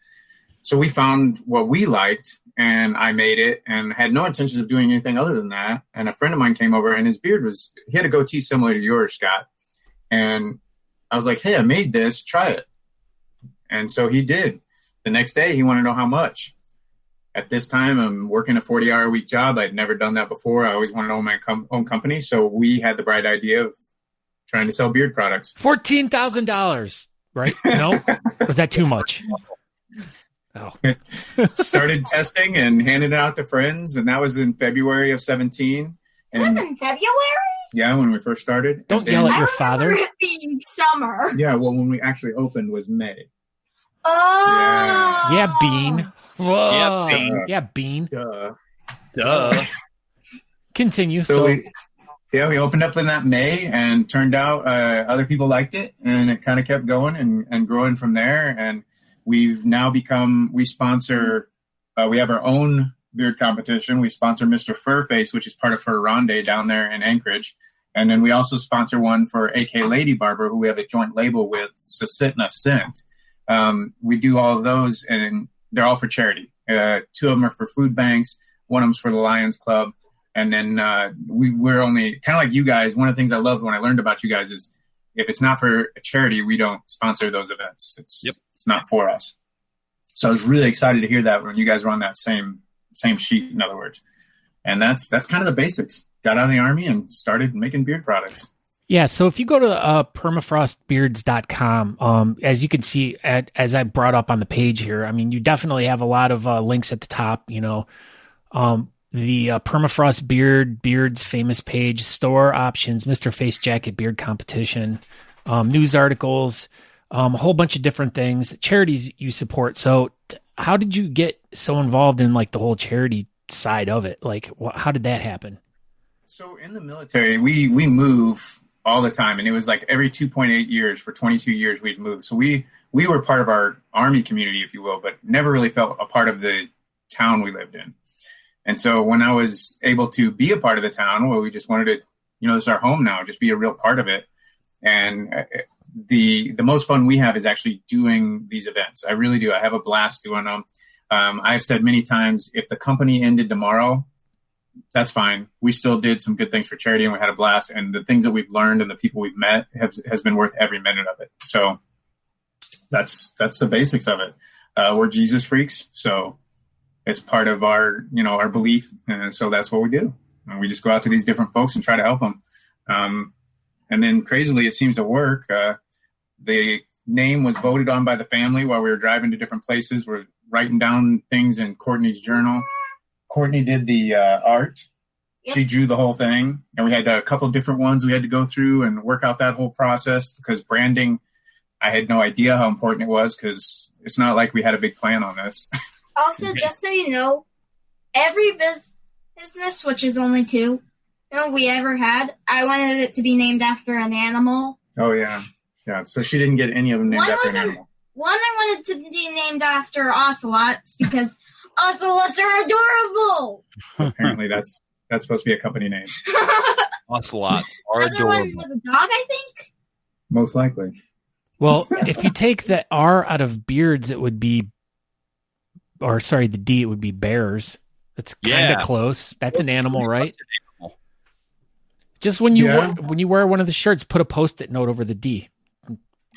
So we found what we liked and I made it and had no intentions of doing anything other than that. And a friend of mine came over and his beard he had a goatee similar to yours, Scott. And I was like, hey, I made this, try it. And so he did. The next day, he wanted to know how much. At this time, I'm working a 40-hour-a-week job. I'd never done that before. I always wanted to own my own company. So we had the bright idea of trying to sell beard products. $14,000, right? No? Was that too much? Oh. Started testing and handing it out to friends. And that was in February of 17. It was in February? Yeah, when we first started. Don't yell at your father. It being summer. Yeah, well, when we actually opened was May. Oh. Yeah, Bean. Whoa. Yeah, Bean. Yeah, Bean. Duh. Continue. We opened up in that May and turned out other people liked it and it kind of kept going and growing from there. And we've now we sponsor, we have our own beard competition. We sponsor Mr. Furface, which is part of Fur Ronde down there in Anchorage. And then we also sponsor one for AK Lady Barber, who we have a joint label with, Sasitna Scent. We do all of those, and they're all for charity. 2 of them are for food banks. One of them's for the Lions Club. And then we're only kind of like you guys. One of the things I loved when I learned about you guys is if it's not for a charity, we don't sponsor those events. It's not for us. So I was really excited to hear that when you guys were on that same sheet, in other words. And that's kind of the basics. Got out of the Army and started making beard products. Yeah, so if you go to permafrostbeards.com, as you can see, as I brought up on the page here, I mean, you definitely have a lot of links at the top, the Permafrost Beards famous page, store options, Mr. Face Jacket beard competition, news articles, a whole bunch of different things, charities you support. So how did you get so involved in like the whole charity side of it? Like, how did that happen? So in the military, we move all the time. And it was like every 2.8 years for 22 years we'd move. So we were part of our Army community, if you will, but never really felt a part of the town we lived in. And so when I was able to be a part of the town, well, we just wanted to, this is our home now, just be a real part of it. And the most fun we have is actually doing these events. I really do. I have a blast doing them. I've said many times, if the company ended tomorrow, that's fine. We still did some good things for charity and we had a blast. And the things that we've learned and the people we've met has been worth every minute of it. So that's the basics of it. We're Jesus freaks. So it's part of our belief. And so that's what we do. And we just go out to these different folks and try to help them. And then crazily, it seems to work. The name was voted on by the family while we were driving to different places. We're writing down things in Courtney's journal. Courtney did the art. Yep. She drew the whole thing. And we had a couple of different ones we had to go through and work out that whole process because branding, I had no idea how important it was because it's not like we had a big plan on this. Also, just so you know, every business, which is only 2, we ever had, I wanted it to be named after an animal. Oh, yeah. Yeah, so she didn't get any of them named after an animal. One I wanted to be named after ocelots because ocelots are adorable. Apparently, that's supposed to be a company name. Ocelots are Another adorable. one was a dog, I think. Most likely. Well, if you take the R out of beards, it would be, the D, it would be bears. That's kind of close. That's an animal, right? Just when you wear one of the shirts, put a Post-it note over the D.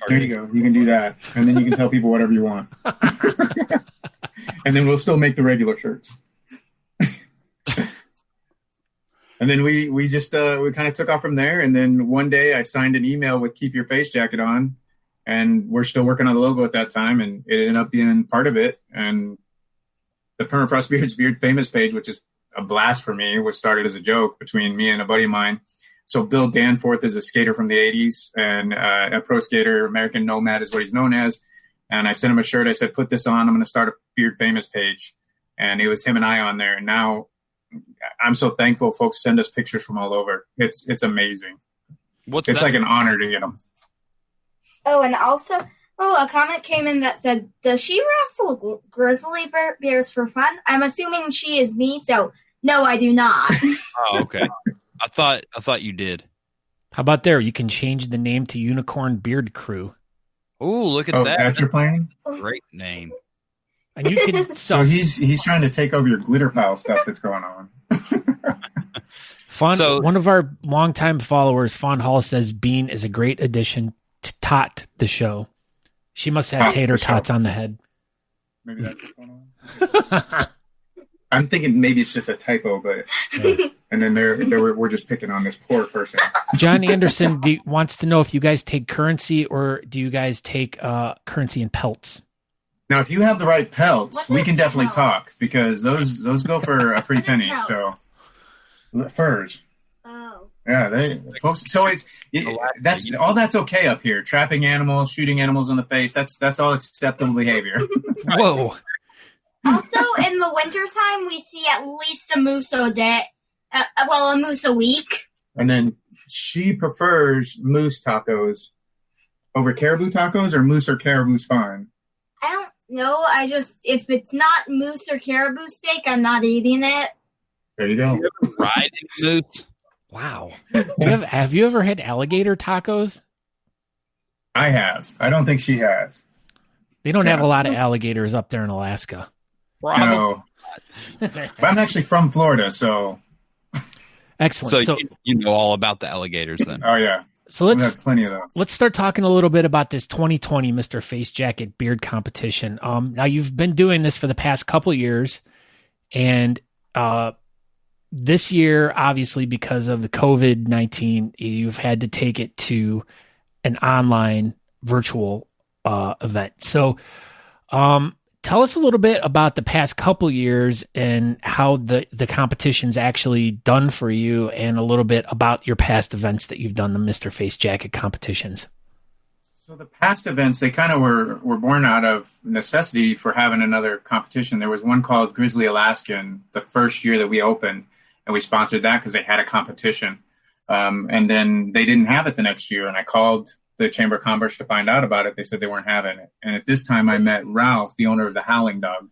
There you go. You can do that. And then you can tell people whatever you want. And then we'll still make the regular shirts. And then we just we kind of took off from there. And then one day I signed an email with Keep Your Face Jacket on. And we're still working on the logo at that time. And it ended up being part of it. And the Permafrost Beards Beard Famous page, which is a blast for me, was started as a joke between me and a buddy of mine. So Bill Danforth is a skater from the 80s and a pro skater, American Nomad is what he's known as. And I sent him a shirt. I said, put this on. I'm going to start a Beard Famous page. And it was him and I on there. And now I'm so thankful folks send us pictures from all over. It's amazing. It's like an honor to get them. Oh, and also, a comment came in that said, does she wrestle grizzly bears for fun? I'm assuming she is me, so no, I do not. Oh, okay. I thought you did. How about there? You can change the name to Unicorn Beard Crew. Oh, look at that. That's your plan? Great name. And you can So he's trying to take over your glitter pile stuff that's going on. One of our longtime followers, Fawn Hall, says Bean is a great addition to Tot the show. She must have tater tots on the head. Maybe that's what's going on. I'm thinking maybe it's just a typo, but and then we're just picking on this poor person. John Anderson wants to know if you guys take currency or do you guys take currency in pelts? Now, if you have the right pelts, we can definitely talk because those go for a pretty penny. So furs. Oh. Yeah, folks. So that's okay up here. Trapping animals, shooting animals in the face. That's all acceptable behavior. Whoa. Also, in the wintertime, we see at least a moose a day. A moose a week. And then she prefers moose tacos over caribou tacos, or moose or caribou's fine. I don't know. If it's not moose or caribou steak, I'm not eating it. There you go. Riding moose. Wow. Have you ever had alligator tacos? I have. I don't think she has. They don't have a lot of alligators up there in Alaska. No. But I'm actually from Florida, so. Excellent. So you know all about the alligators then. Oh, yeah. So We have plenty of those. let's start talking a little bit about this 2020 Mr. Face Jacket beard competition. Now you've been doing this for the past couple years, and this year, obviously, because of the COVID-19, you've had to take it to an online virtual event. So tell us a little bit about the past couple years and how the competition's actually done for you, and a little bit about your past events that you've done, the Mr. Face Jacket competitions. So the past events, they kind of were born out of necessity for having another competition. There was one called Grizzly Alaskan the first year that we opened, and we sponsored that because they had a competition. And then they didn't have it the next year, and I called the Chamber of Commerce to find out about it. They said they weren't having it. And at this time, I met Ralph, the owner of the Howling Dog.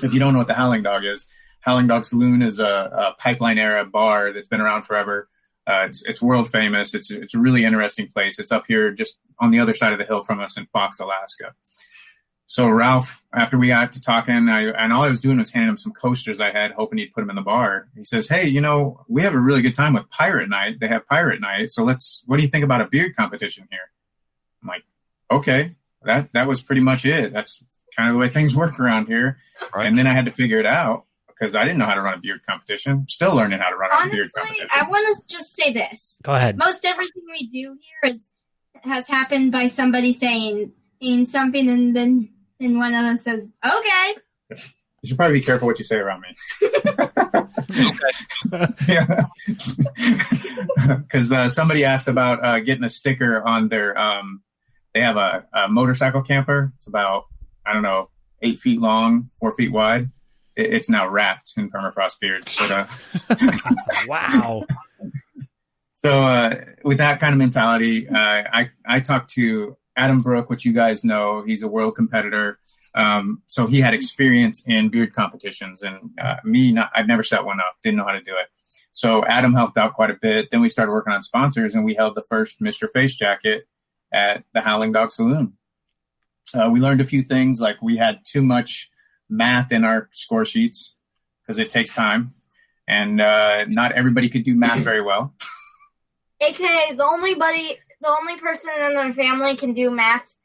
If you don't know what the Howling Dog is, Howling Dog Saloon is a pipeline-era bar that's been around forever. It's world famous. It's a really interesting place. It's up here just on the other side of the hill from us in Fox, Alaska. So Ralph, after we got to talking, and all I was doing was handing him some coasters I had, hoping he'd put them in the bar. He says, "Hey, we have a really good time with Pirate Night. They have Pirate Night. So what do you think about a beard competition here?" I'm like, okay, that was pretty much it. That's kind of the way things work around here. Right. And then I had to figure it out, because I didn't know how to run a beard competition. Still learning how to run a beard competition. I want to just say this. Go ahead. Most everything we do here has happened by somebody saying something, and then one of us says, "Okay." You should probably be careful what you say around me. Yeah. Because somebody asked about getting a sticker on their. They have a motorcycle camper. It's about 8 feet long, 4 feet wide. It's now wrapped in permafrost beards. But, Wow. So with that kind of mentality, I talked to Adam Brook, which you guys know. He's a world competitor. So he had experience in beard competitions, and I've never set one up, didn't know how to do it. So Adam helped out quite a bit. Then we started working on sponsors, and we held the first Mr. Face Jacket at the Howling Dog Saloon. We learned a few things, like we had too much math in our score sheets because it takes time, and not everybody could do math very well. AKA the only person in our family can do math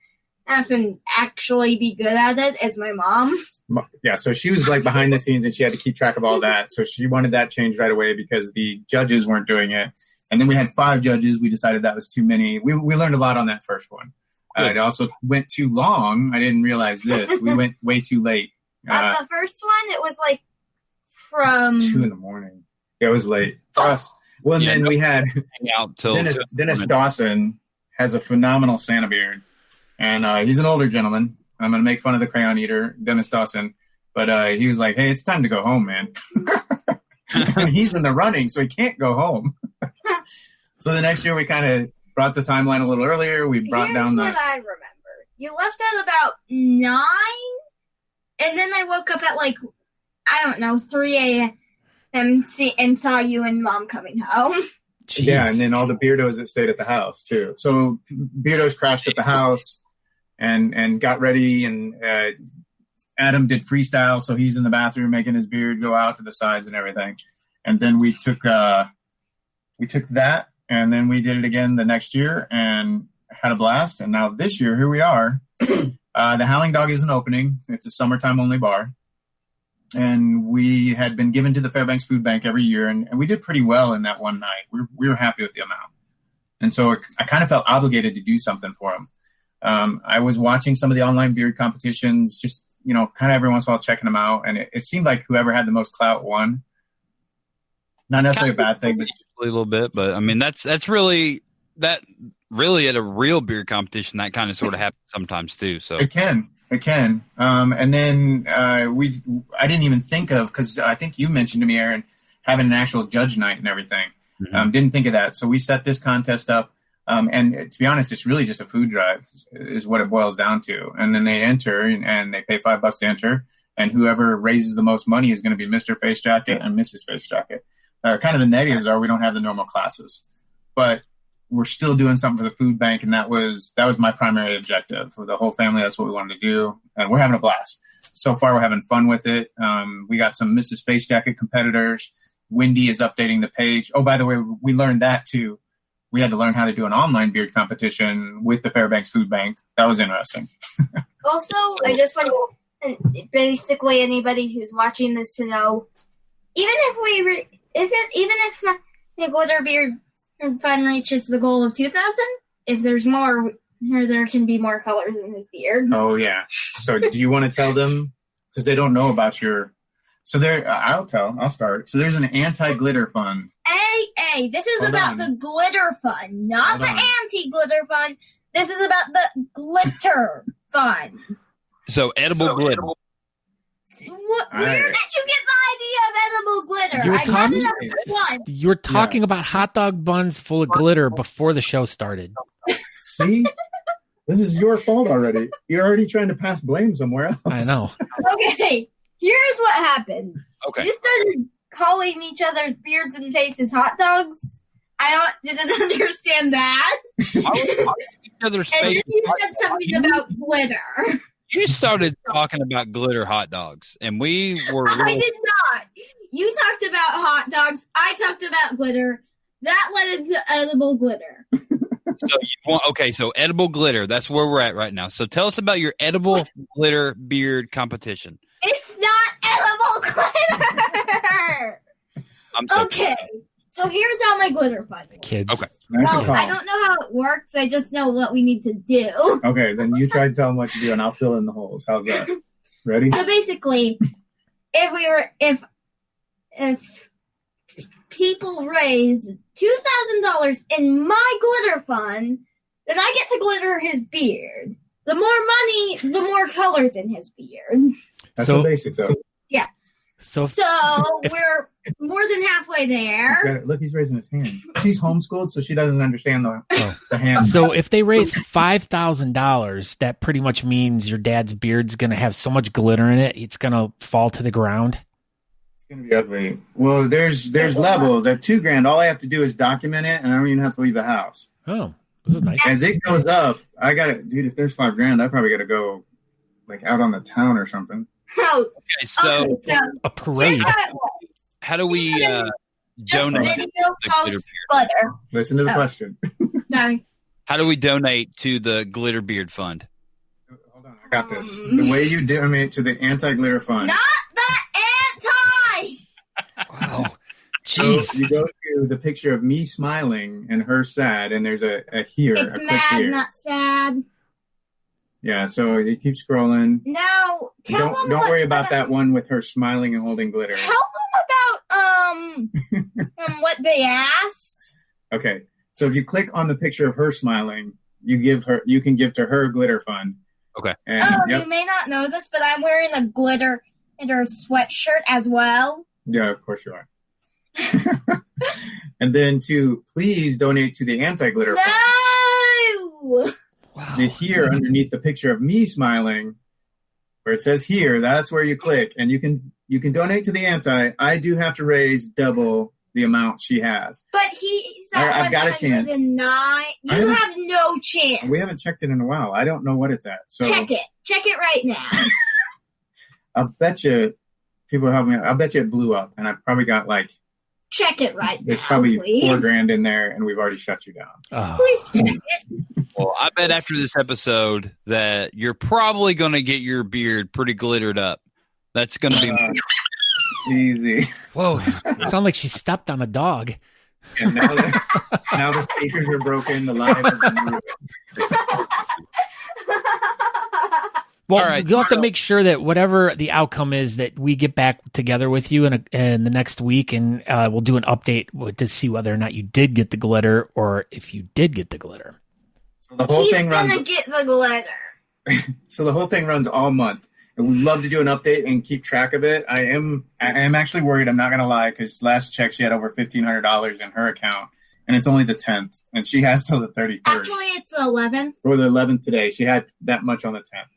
and actually be good at it is my mom. Yeah, so she was like behind the scenes, and she had to keep track of all that. So she wanted that changed right away because the judges weren't doing it. And then we had 5 judges. We decided that was too many. We learned a lot on that first one. It also went too long. I didn't realize this. We went way too late. On the first one, it was like from 2 a.m. Yeah, it was late for us. Well, and then we had Dennis Dawson has a phenomenal Santa beard, and he's an older gentleman. I'm going to make fun of the crayon eater, Dennis Dawson, but he was like, "Hey, it's time to go home, man." And he's in the running, so he can't go home. So the next year, we kind of brought the timeline a little earlier. We brought down what I remember. You left at about 9, and then I woke up at 3 a.m. and saw you and Mom coming home. Jeez. Yeah, and then all the beardos that stayed at the house too. So beardos crashed at the house and got ready, and Adam did freestyle, so he's in the bathroom making his beard go out to the sides and everything. And then we took that, and then we did it again the next year and had a blast. And now this year, here we are. The Howling Dog isn't opening. It's a summertime only bar. And we had been given to the Fairbanks Food Bank every year, and we did pretty well in that one night. We were happy with the amount. And so I kind of felt obligated to do something for them. I was watching some of the online beard competitions, just, kind of every once in a while checking them out. And it seemed like whoever had the most clout won. Not necessarily a bad thing, but a little bit. But I mean, that's really at a real beard competition, that kind of sort of happens sometimes too. So it can. And then I didn't even think of, because I think you mentioned to me, Aaron, having an actual judge night and everything. Mm-hmm. Didn't think of that. So we set this contest up. And to be honest, it's really just a food drive is what it boils down to. And then they enter and they pay $5 to enter. And whoever raises the most money is going to be Mr. Face Jacket and Mrs. Face Jacket. Kind of the negatives are we don't have the normal classes. But we're still doing something for the food bank, and that was my primary objective for the whole family. That's what we wanted to do, and we're having a blast. So far, we're having fun with it. We got some Mrs. Face Jacket competitors. Wendy is updating the page. Oh, by the way, we learned that too. We had to learn how to do an online beard competition with the Fairbanks Food Bank. That was interesting. Also, I just want basically anybody who's watching this to know, even if the glitter beard fun reaches the goal of 2,000, if there's more, there can be more colors in his beard. Oh yeah. So do you want to tell them, because they don't know about your? So there, I'll start. So there's an anti-glitter fund. Hey, this is about the glitter fund, not the anti-glitter fund. This is about the glitter fund. So edible glitter. Where did you get the idea of edible glitter? You were talking about hot dog buns full of glitter before the show started. See? This is your fault already. You're already trying to pass blame somewhere else. I know. Okay, here's what happened. Okay. You started calling each other's beards and faces hot dogs. I didn't understand that. And then you said something about glitter. You started talking about glitter hot dogs, and we were. I did not. You talked about hot dogs. I talked about glitter. That led into edible glitter. So edible glitter. That's where we're at right now. So tell us about your edible glitter beard competition. It's not edible glitter. Okay. So here's how my glitter fund works. Kids. Okay. I don't know how it works. I just know what we need to do. Okay, then you try to tell them what to do, and I'll fill in the holes. How's that? Ready? So basically, if people raise $2,000 in my glitter fund, then I get to glitter his beard. The more money, the more colors in his beard. That's the basics of it. Yeah. So we're more than halfway there. Look, he's raising his hand. She's homeschooled, so she doesn't understand the hand. So if they raise $5,000, that pretty much means your dad's beard's going to have so much glitter in it, it's going to fall to the ground. It's going to be ugly. Well, there's levels. At $2,000, all I have to do is document it, and I don't even have to leave the house. Oh, this is nice. As it goes up, I got to, dude, if there's $5,000, I probably got to go like out on the town or something. Okay, so a parade. How do we donate? Listen to the question. Sorry. How do we donate to the Glitter Beard Fund? Hold on, I got this. The way you donate to the anti-glitter fund. Not the anti. Wow. Jeez. So you go to the picture of me smiling and her sad, and there's a here. It's a click mad, here. not sad. Yeah, so you keep scrolling. No, don't worry about that one with her smiling and holding glitter. Tell them about what they asked. Okay, so if you click on the picture of her smiling, you can give to her glitter fund. Okay. And, You may not know this, but I'm wearing a glitter sweatshirt as well. Yeah, of course you are. And then to please donate to the anti-glitter fund. No. Wow. The here underneath the picture of me smiling, where it says here, that's where you click, and you can donate to the anti. I do have to raise double the amount she has. But he's at I've got a chance. You have no chance. We haven't checked it in a while. I don't know what it's at. So check it right now. I'll bet you people help me. I'll bet you it blew up, and I probably got check it right there's now. Probably please. $4,000 in there, and we've already shut you down. Oh. Please check it. Well, I bet after this episode that you're probably going to get your beard pretty glittered up. That's going to be easy. Whoa. It sounded like she stepped on a dog. And now the speakers are broken. The live is moving. Well, all right. You'll have to make sure that whatever the outcome is, that we get back together with you in the next week, and we'll do an update to see whether or not you did get the glitter, or if you did get the glitter. So the whole He's thing runs. gonna get the glitter. So the whole thing runs all month, and we'd love to do an update and keep track of it. I am actually worried. I'm not gonna lie, because last check she had over $1,500 in her account, and it's only the 10th, and she has till the 31st. Actually, it's the 11th. Or the 11th today. She had that much on the 10th.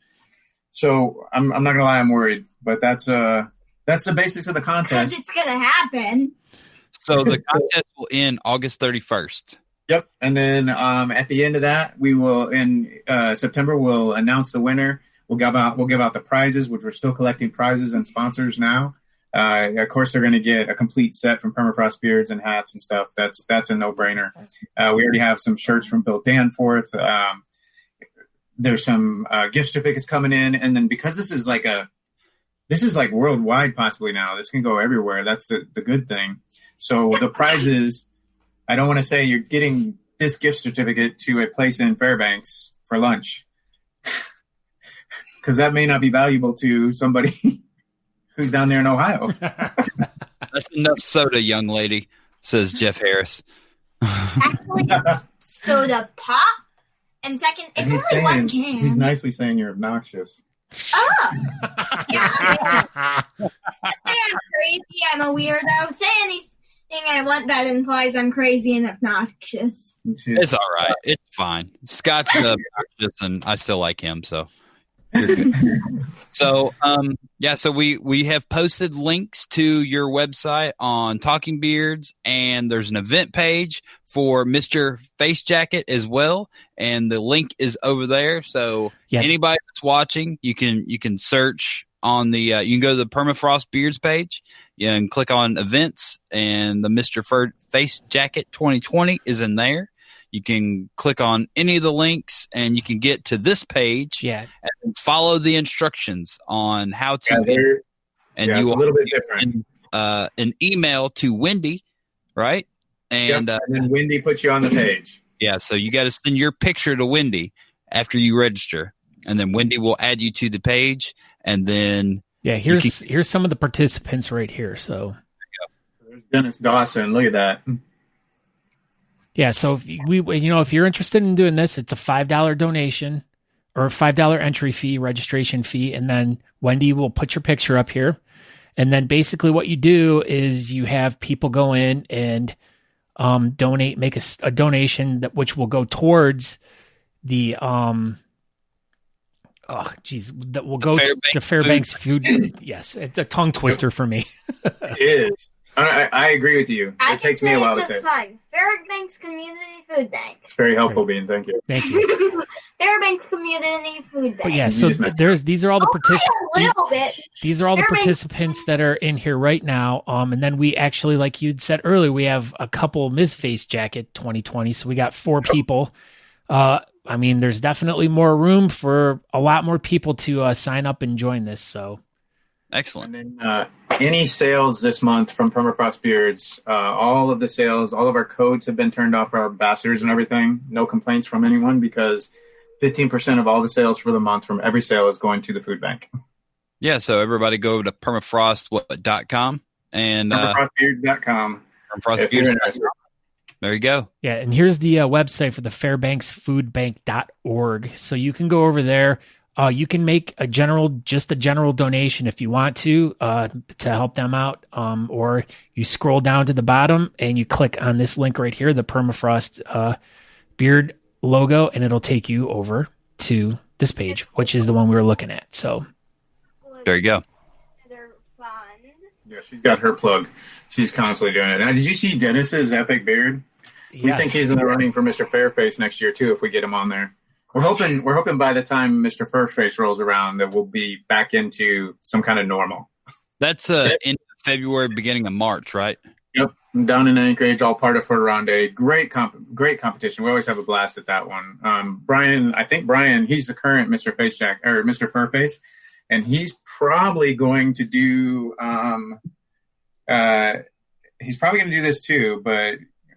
So I'm not gonna lie, I'm worried, but that's the basics of the contest. Because it's gonna happen. So the contest will end August 31st. Yep. And then at the end of that, we will in September we'll announce the winner. We'll give out the prizes, which we're still collecting prizes and sponsors now. Of course, they're going to get a complete set from Permafrost beards and hats and stuff. That's a no-brainer. We already have some shirts from Bill Danforth. There's some gift certificates coming in, and then because this is like worldwide possibly now. This can go everywhere. That's the good thing. So the prizes, I don't want to say you're getting this gift certificate to a place in Fairbanks for lunch, because that may not be valuable to somebody who's down there in Ohio. That's enough soda, young lady, says Jeff Harris. Actually, soda pop. And second, it's only one can. He's nicely saying you're obnoxious. Oh. Yeah. Say I'm crazy, I'm a weirdo. Say anything I want that implies I'm crazy and obnoxious. It's all right. It's fine. Scott's obnoxious, and I still like him, so you're good. So, so we have posted links to your website on Talking Beards, and there's an event page for Mr. Face Jacket as well, and the link is over there. So anybody that's watching, you can search on the you can go to the Permafrost Beards page and click on events, and the Mr. Face Jacket 2020 is in there. You can click on any of the links, and you can get to this page and follow the instructions on how to enter. And you will a little bit different. An email to Wendy, right? And then Wendy puts you on the page. Yeah, so you got to send your picture to Wendy after you register, and then Wendy will add you to the page, and then here's some of the participants right here. So there's Dennis Dawson. Look at that. Yeah, so if you're interested in doing this, it's a $5 donation or a $5 entry fee, registration fee, and then Wendy will put your picture up here, and then basically what you do is you have people go in and make a donation which will go towards the that will go to Fairbanks food. Yes, it's a tongue twister for me. It is. I agree with you. It takes me a while to say. Fine. Fairbanks Community Food Bank. It's very helpful, Bean. Thank you. Thank you. Fairbanks Community Food Bank. But yeah, so these are all the participants. These are all the participants that are in here right now. And then we actually, like you'd said earlier, we have a couple Ms. Face Jacket 2020. So we got 4 people. There's definitely more room for a lot more people to sign up and join this. So excellent. And then any sales this month from Permafrost Beards, all of the sales, all of our codes have been turned off for our ambassadors and everything. No complaints from anyone, because 15% of all the sales for the month from every sale is going to the food bank. Yeah, so everybody go to permafrost.com and permafrostbeards.com. Permafrostbeards.com. There you go. Yeah, and here's the website for the fairbanksfoodbank.org. So you can go over there. You can make a general donation if you want to help them out. Or you scroll down to the bottom and you click on this link right here, the Permafrost beard logo, and it'll take you over to this page, which is the one we were looking at. So there you go. Yeah, she's got her plug. She's constantly doing it. Now, did you see Dennis's epic beard? Yes. We think he's in the running for Mr. Fairface next year too, if we get him on there. We're hoping by the time Mr. Fairface rolls around that we'll be back into some kind of normal. That's in February, beginning of March, right? Yep, I'm down in Anchorage, all part of Fort Ronde. Great competition. We always have a blast at that one. Brian, he's the current Mr. Facejack or Mr. Fairface, and he's probably going to do. He's probably going to do this too, but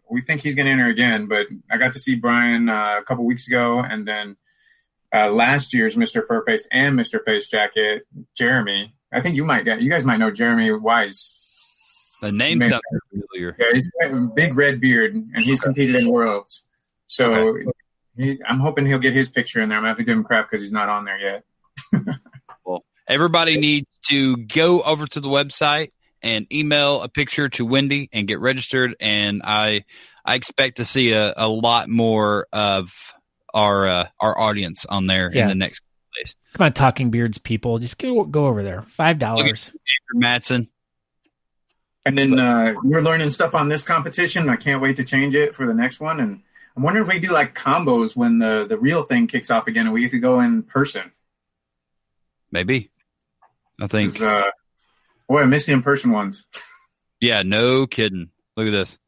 we think he's going to enter again. But I got to see Brian a couple weeks ago, and then last year's Mr. Fairface and Mr. Face Jacket, Jeremy. I think you guys might know Jeremy Wise. The name sounds familiar. Yeah, he's got a big red beard, and he's competed in Worlds. So I'm hoping he'll get his picture in there. I'm going to have to give him crap because he's not on there yet. Well, everybody needs to go over to the website and email a picture to Wendy and get registered. And I expect to see a lot more of our audience on there in the next days. Come on, Talking Beards people, just go over there. $5. Andrew Matson. And then we're learning stuff on this competition. I can't wait to change it for the next one. And I'm wondering if we do like combos when the real thing kicks off again and we could go in person. Maybe. I think. Boy, I miss the in-person ones. Yeah, no kidding. Look at this.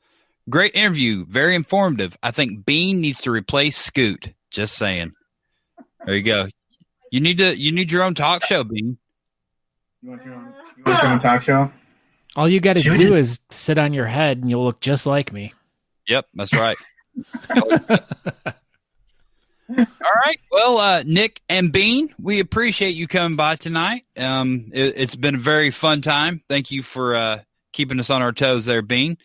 Great interview. Very informative. I think Bean needs to replace Scoot. Just saying. There you go. You need your own talk show, Bean. You want your own talk show? All you got to do is sit on your head and you'll look just like me. Yep, that's right. All right. Well, Nick and Bean, we appreciate you coming by tonight. It's been a very fun time. Thank you for keeping us on our toes there, Bean.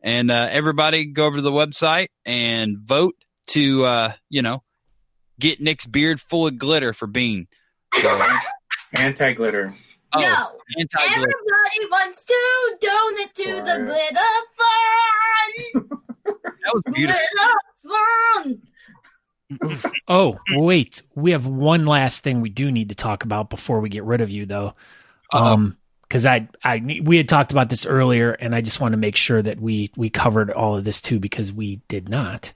And everybody go over to the website and vote to, get Nick's beard full of glitter for Bean. So, anti-glitter. No. Anti-glitter. Everybody wants to donate to the glitter fund. That was beautiful. Glitter fund. Oh, wait. We have one last thing we do need to talk about before we get rid of you, though. Because we had talked about this earlier, and I just want to make sure that we covered all of this too, because we did not.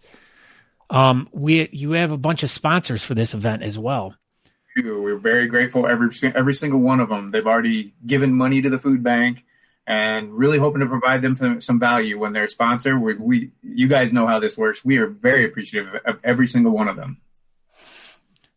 You have a bunch of sponsors for this event as well. We're very grateful. Every single one of them. They've already given money to the food bank, and really hoping to provide them some value when they're a sponsor. You guys know how this works. We are very appreciative of every single one of them.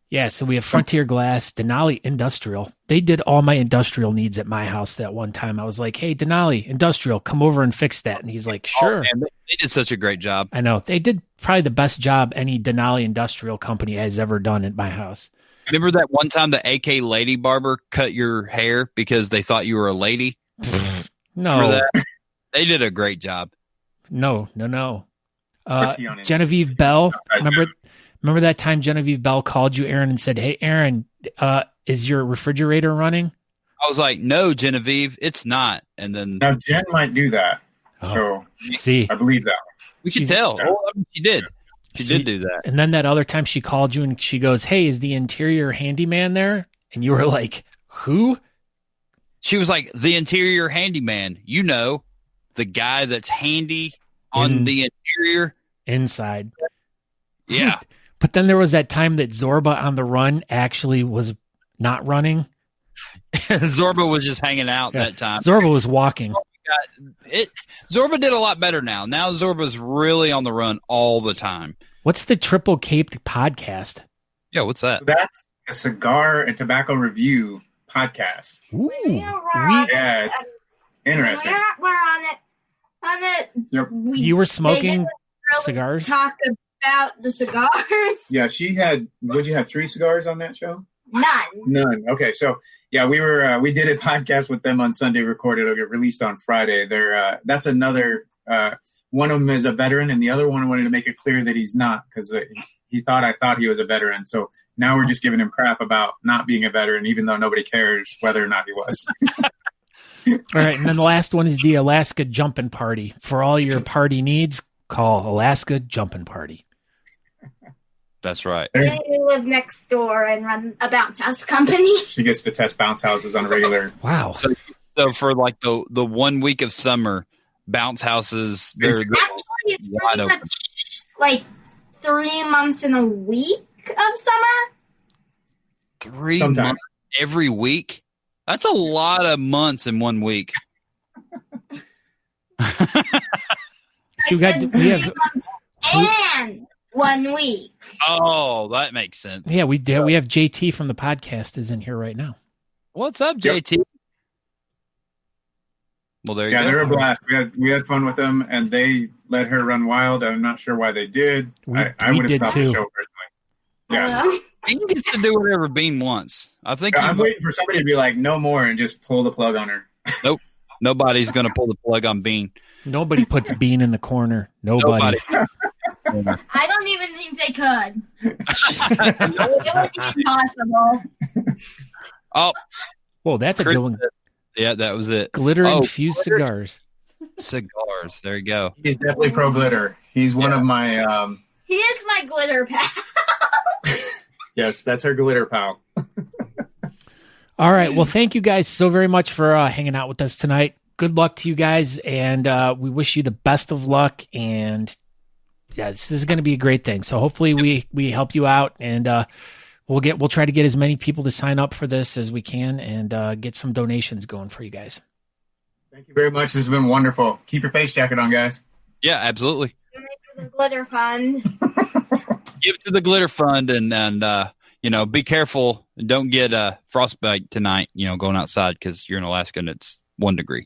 Yeah, so we have Frontier Glass, Denali Industrial. They did all my industrial needs at my house that one time. I was like, hey, Denali Industrial, come over and fix that. And he's like, sure. Oh, man, they did such a great job. I know. They did probably the best job any Denali Industrial company has ever done at my house. Remember that one time the AK Lady Barber cut your hair because they thought you were a lady? No. They did a great job. No. Genevieve Bell, remember that time Genevieve Bell called you, Aaron, and said, hey, Aaron, is your refrigerator running? I was like, no, Genevieve, it's not. And then now Jen might do that. So see, I believe that. We can tell. She did. She did do that. And then that other time she called you and she goes, hey, is the interior handyman there? And you were like, who? She was like, the interior handyman. You know, the guy that's handy on the interior. Inside. Yeah. But then there was that time that Zorba on the Run actually was not running. Zorba was just hanging out that time. Zorba was walking. Zorba did a lot better now. Now Zorba's really on the run all the time. What's the Triple Caped podcast? Yeah, what's that? That's a cigar and tobacco review podcast. Ooh. Yeah, it's interesting. We're on it. Yep. You were smoking cigars? Talk about the cigars. Yeah, she had, would you have 3 cigars on that show? None. Okay, so yeah, we did a podcast with them on Sunday, recorded. It'll get released on Friday. That's another, one of them is a veteran, and the other one wanted to make it clear that he's not, because I thought he was a veteran. So now we're just giving him crap about not being a veteran, even though nobody cares whether or not he was. All right, and then the last one is the Alaska Jumpin' Party. For all your party needs, call Alaska Jumpin' Party. That's right. They live next door and run a bounce house company. She gets to test bounce houses on a regular. Wow. So for like the 1 week of summer, bounce houses, they're actually it's pretty much like 3 months in a week of summer. 3 months every week? That's a lot of months in 1 week. So we have and 1 week. Oh, that makes sense. Yeah, we do. We have JT from the podcast is in here right now. What's up, JT? Yep. Well, there you go. Yeah, they're a blast. We had fun with them, and they let her run wild. I'm not sure why they did. I would have stopped the show personally. Yeah. Bean gets to do whatever Bean wants. I think I'm waiting for somebody to be like, no more, and just pull the plug on her. Nope. Nobody's going to pull the plug on Bean. Nobody puts Bean in the corner. Nobody. I don't even think they could. It would be impossible. Oh. Well, that's a good one. Yeah, that was it. Glitter-infused cigars. Cigars. There you go. He's definitely pro glitter. He's one of my... He is my glitter pal. Yes, that's her glitter pal. All right. Well, thank you guys so very much for hanging out with us tonight. Good luck to you guys, and we wish you the best of luck, and this is going to be a great thing. So hopefully we help you out, and we'll try to get as many people to sign up for this as we can, and get some donations going for you guys. Thank you very much. This has been wonderful. Keep your face jacket on, guys. Yeah, absolutely. Donate to the Glitter Fund. Give to the Glitter Fund, and be careful. Don't get frostbite tonight. Going outside because you're in Alaska and it's 1 degree.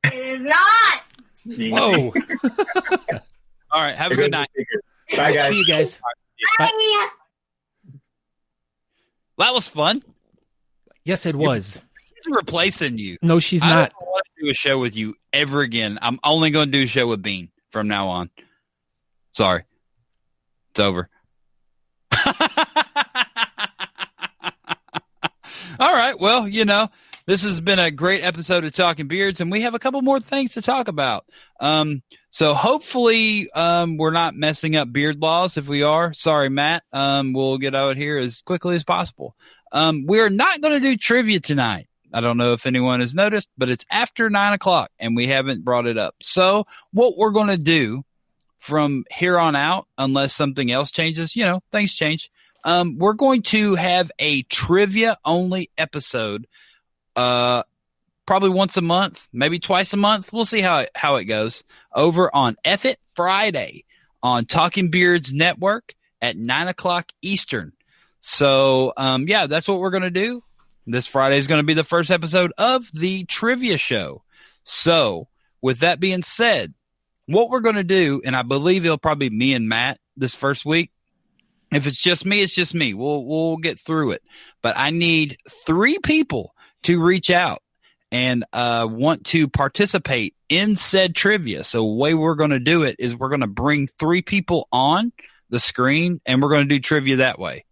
It is not. Whoa! All right, have a good night. Bye, guys. See you guys. Bye. That was fun. Yes, it was. She's replacing you. No, she's I not. don't want to do a show with you ever again. I'm only going to do a show with Bean from now on. Sorry. It's over. All right. Well, this has been a great episode of Talking Beards, and we have a couple more things to talk about. So hopefully we're not messing up beard laws. If we are, sorry, Matt. We'll get out here as quickly as possible. We're not going to do trivia tonight. I don't know if anyone has noticed, but it's after 9:00 and we haven't brought it up. So what we're going to do from here on out, unless something else changes, things change. We're going to have a trivia only episode, probably once a month, maybe twice a month. We'll see how it goes over on F It Friday on Talking Beards Network at 9:00 Eastern. So, that's what we're going to do. This Friday is going to be the first episode of the trivia show. So, with that being said, what we're going to do, and I believe it'll probably be me and Matt this first week. If it's just me, it's just me. We'll get through it. But I need 3 people to reach out and want to participate in said trivia. So the way we're going to do it is we're going to bring 3 people on the screen, and we're going to do trivia that way.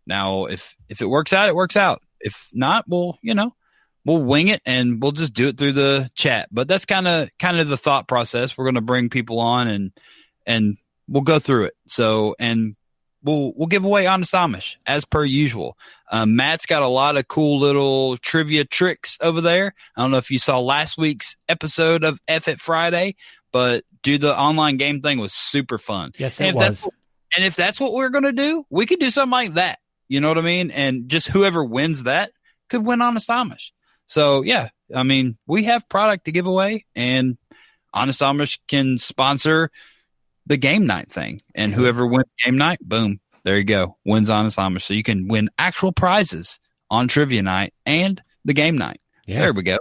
Now, if it works out, it works out. If not, we'll wing it, and we'll just do it through the chat. But that's kind of the thought process. We're going to bring people on, and we'll go through it. So, and we'll give away Honest Amish as per usual. Matt's got a lot of cool little trivia tricks over there. I don't know if you saw last week's episode of F It Friday, but the online game thing was super fun. Yes, it was. And if that's what we're going to do, we could do something like that. You know what I mean? And just whoever wins that could win Honest Amish. So, yeah, I mean, we have product to give away, and Honest Amish can sponsor the game night thing. And whoever wins game night, boom, there you go, wins Honest Amish. So you can win actual prizes on trivia night and the game night. Yeah. There we go.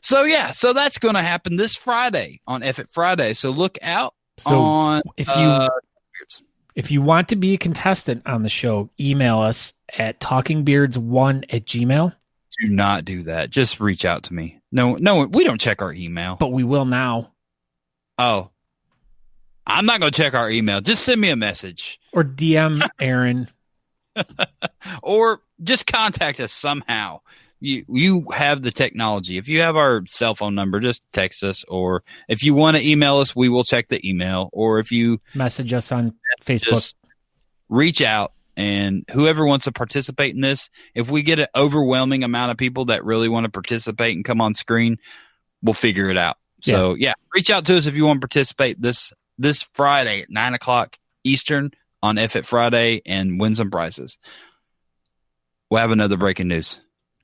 So, so that's going to happen this Friday on F It Friday. So look out on if you want to be a contestant on the show, email us at talkingbeards1@gmail.com. Do not do that. Just reach out to me. No, we don't check our email. But we will now. Oh. I'm not going to check our email. Just send me a message. Or DM Aaron. Or just contact us somehow. You have the technology. If you have our cell phone number, just text us. Or if you want to email us, we will check the email. Or if you message us on Facebook, reach out. And whoever wants to participate in this, if we get an overwhelming amount of people that really want to participate and come on screen, we'll figure it out. So, reach out to us if you want to participate this Friday at 9:00 Eastern on F It Friday and win some prizes. We'll have another breaking news.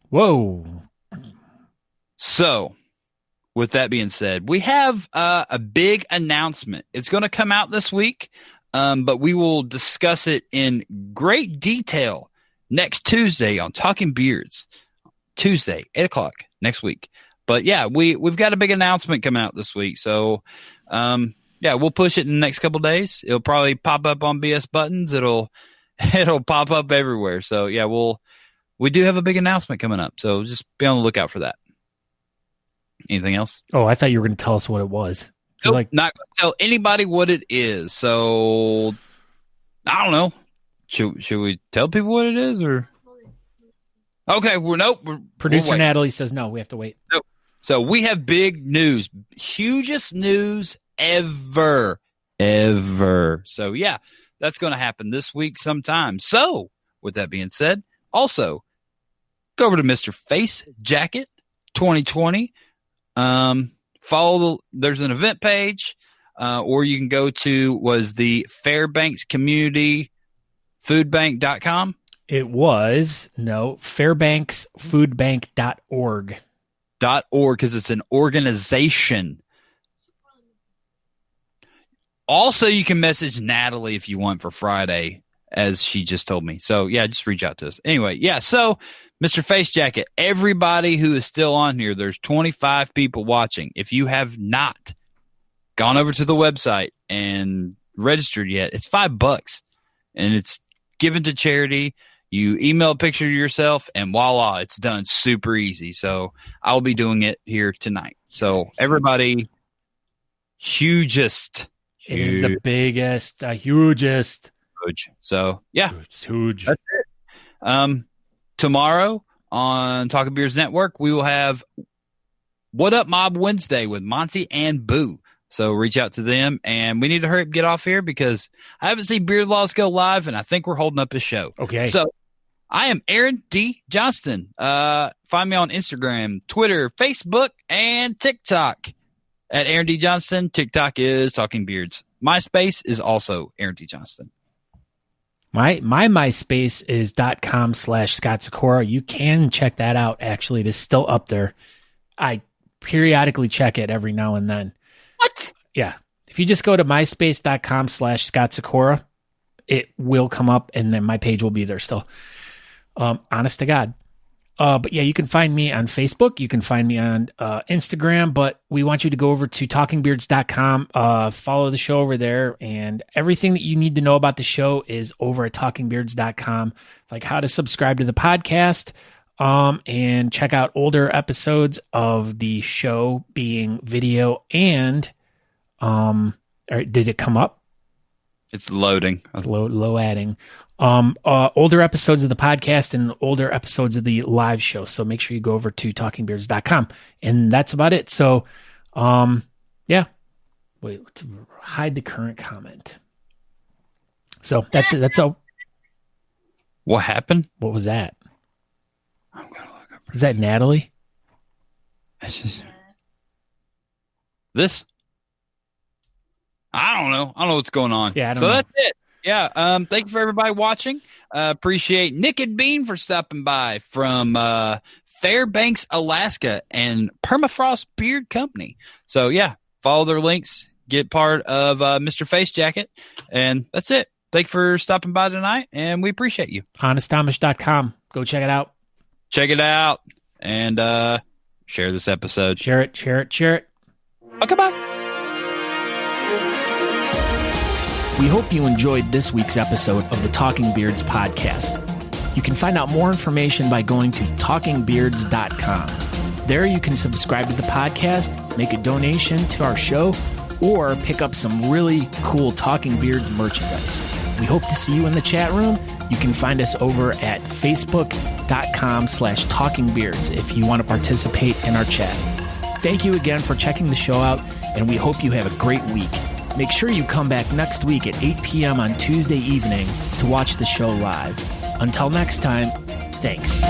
Whoa. So, with that being said, we have a big announcement. It's going to come out this week, but we will discuss it in great detail next Tuesday on Talking Beards. Tuesday, 8:00 next week. But we've got a big announcement coming out this week. So, we'll push it in the next couple of days. It'll probably pop up on BS Buttons. It'll pop up everywhere. So we do have a big announcement coming up. So just be on the lookout for that. Anything else? Oh, I thought you were going to tell us what it was. Nope, not going to tell anybody what it is. So I don't know. Should we tell people what it is or? Okay, Producer Natalie says no. We have to wait. Nope. So we have big news, hugest news ever. So that's going to happen this week sometime. So with that being said, also go over to Mr. Face Jacket 2020. There's an event page. or you can go to the Fairbanks Community Foodbank.com. It was fairbanksfoodbank.org. .org, because it's an organization. Also, you can message Natalie if you want for Friday, as she just told me. So, yeah, just reach out to us. Anyway, yeah, so Mr. Face Jacket, everybody who is still on here, there's 25 people watching. If you have not gone over to the website and registered yet, it's $5, and it's given to charity. You email a picture of yourself, and voila, it's done super easy. So I'll be doing it here tonight. So everybody, hugest. It is the biggest, hugest. Huge. So, yeah. It's huge. That's it. Tomorrow on Talking Beards Network, we will have What Up Mob Wednesday with Monty and Boo. So reach out to them, and we need to hurry up, get off here, because I haven't seen Beard Laws go live, and I think we're holding up his show. Okay. So I am Aaron D. Johnston. Find me on Instagram, Twitter, Facebook, and TikTok at Aaron D. Johnston. TikTok is Talking Beards. MySpace is also Aaron D. Johnston. My MySpace is .com/Scott Sakura. You can check that out, actually. It is still up there. I periodically check it every now and then. What? Yeah. If you just go to myspace.com/Scott Sakura, it will come up, and then my page will be there still. Honest to God. But yeah, you can find me on Facebook. You can find me on Instagram, but we want you to go over to talkingbeards.com, follow the show over there, and everything that you need to know about the show is over at talkingbeards.com, like how to subscribe to the podcast, and check out older episodes of the show being video and, did it come up? It's loading. It's low adding. Older episodes of the podcast and older episodes of the live show. So make sure you go over to talkingbeards.com. And that's about it. So, yeah. Wait, hide the current comment. So that's it. That's all. What happened? What was that? I'm going to look up. Is that Natalie? This? I don't know. I don't know what's going on. Yeah, I don't know. That's it. Yeah. Thank you for everybody watching. Appreciate Nick and Bean for stopping by from Fairbanks, Alaska, and Permafrost Beard Company. So, yeah, follow their links, get part of Mr. Face Jacket, and that's it. Thank you for stopping by tonight, and we appreciate you. HonestAmish.com. Go check it out. Check it out, and share this episode. Share it. Okay, bye. We hope you enjoyed this week's episode of the Talking Beards podcast. You can find out more information by going to talkingbeards.com. There you can subscribe to the podcast, make a donation to our show, or pick up some really cool Talking Beards merchandise. We hope to see you in the chat room. You can find us over at facebook.com/talkingbeards if you want to participate in our chat. Thank you again for checking the show out, and we hope you have a great week. Make sure you come back next week at 8 p.m. on Tuesday evening to watch the show live. Until next time, thanks.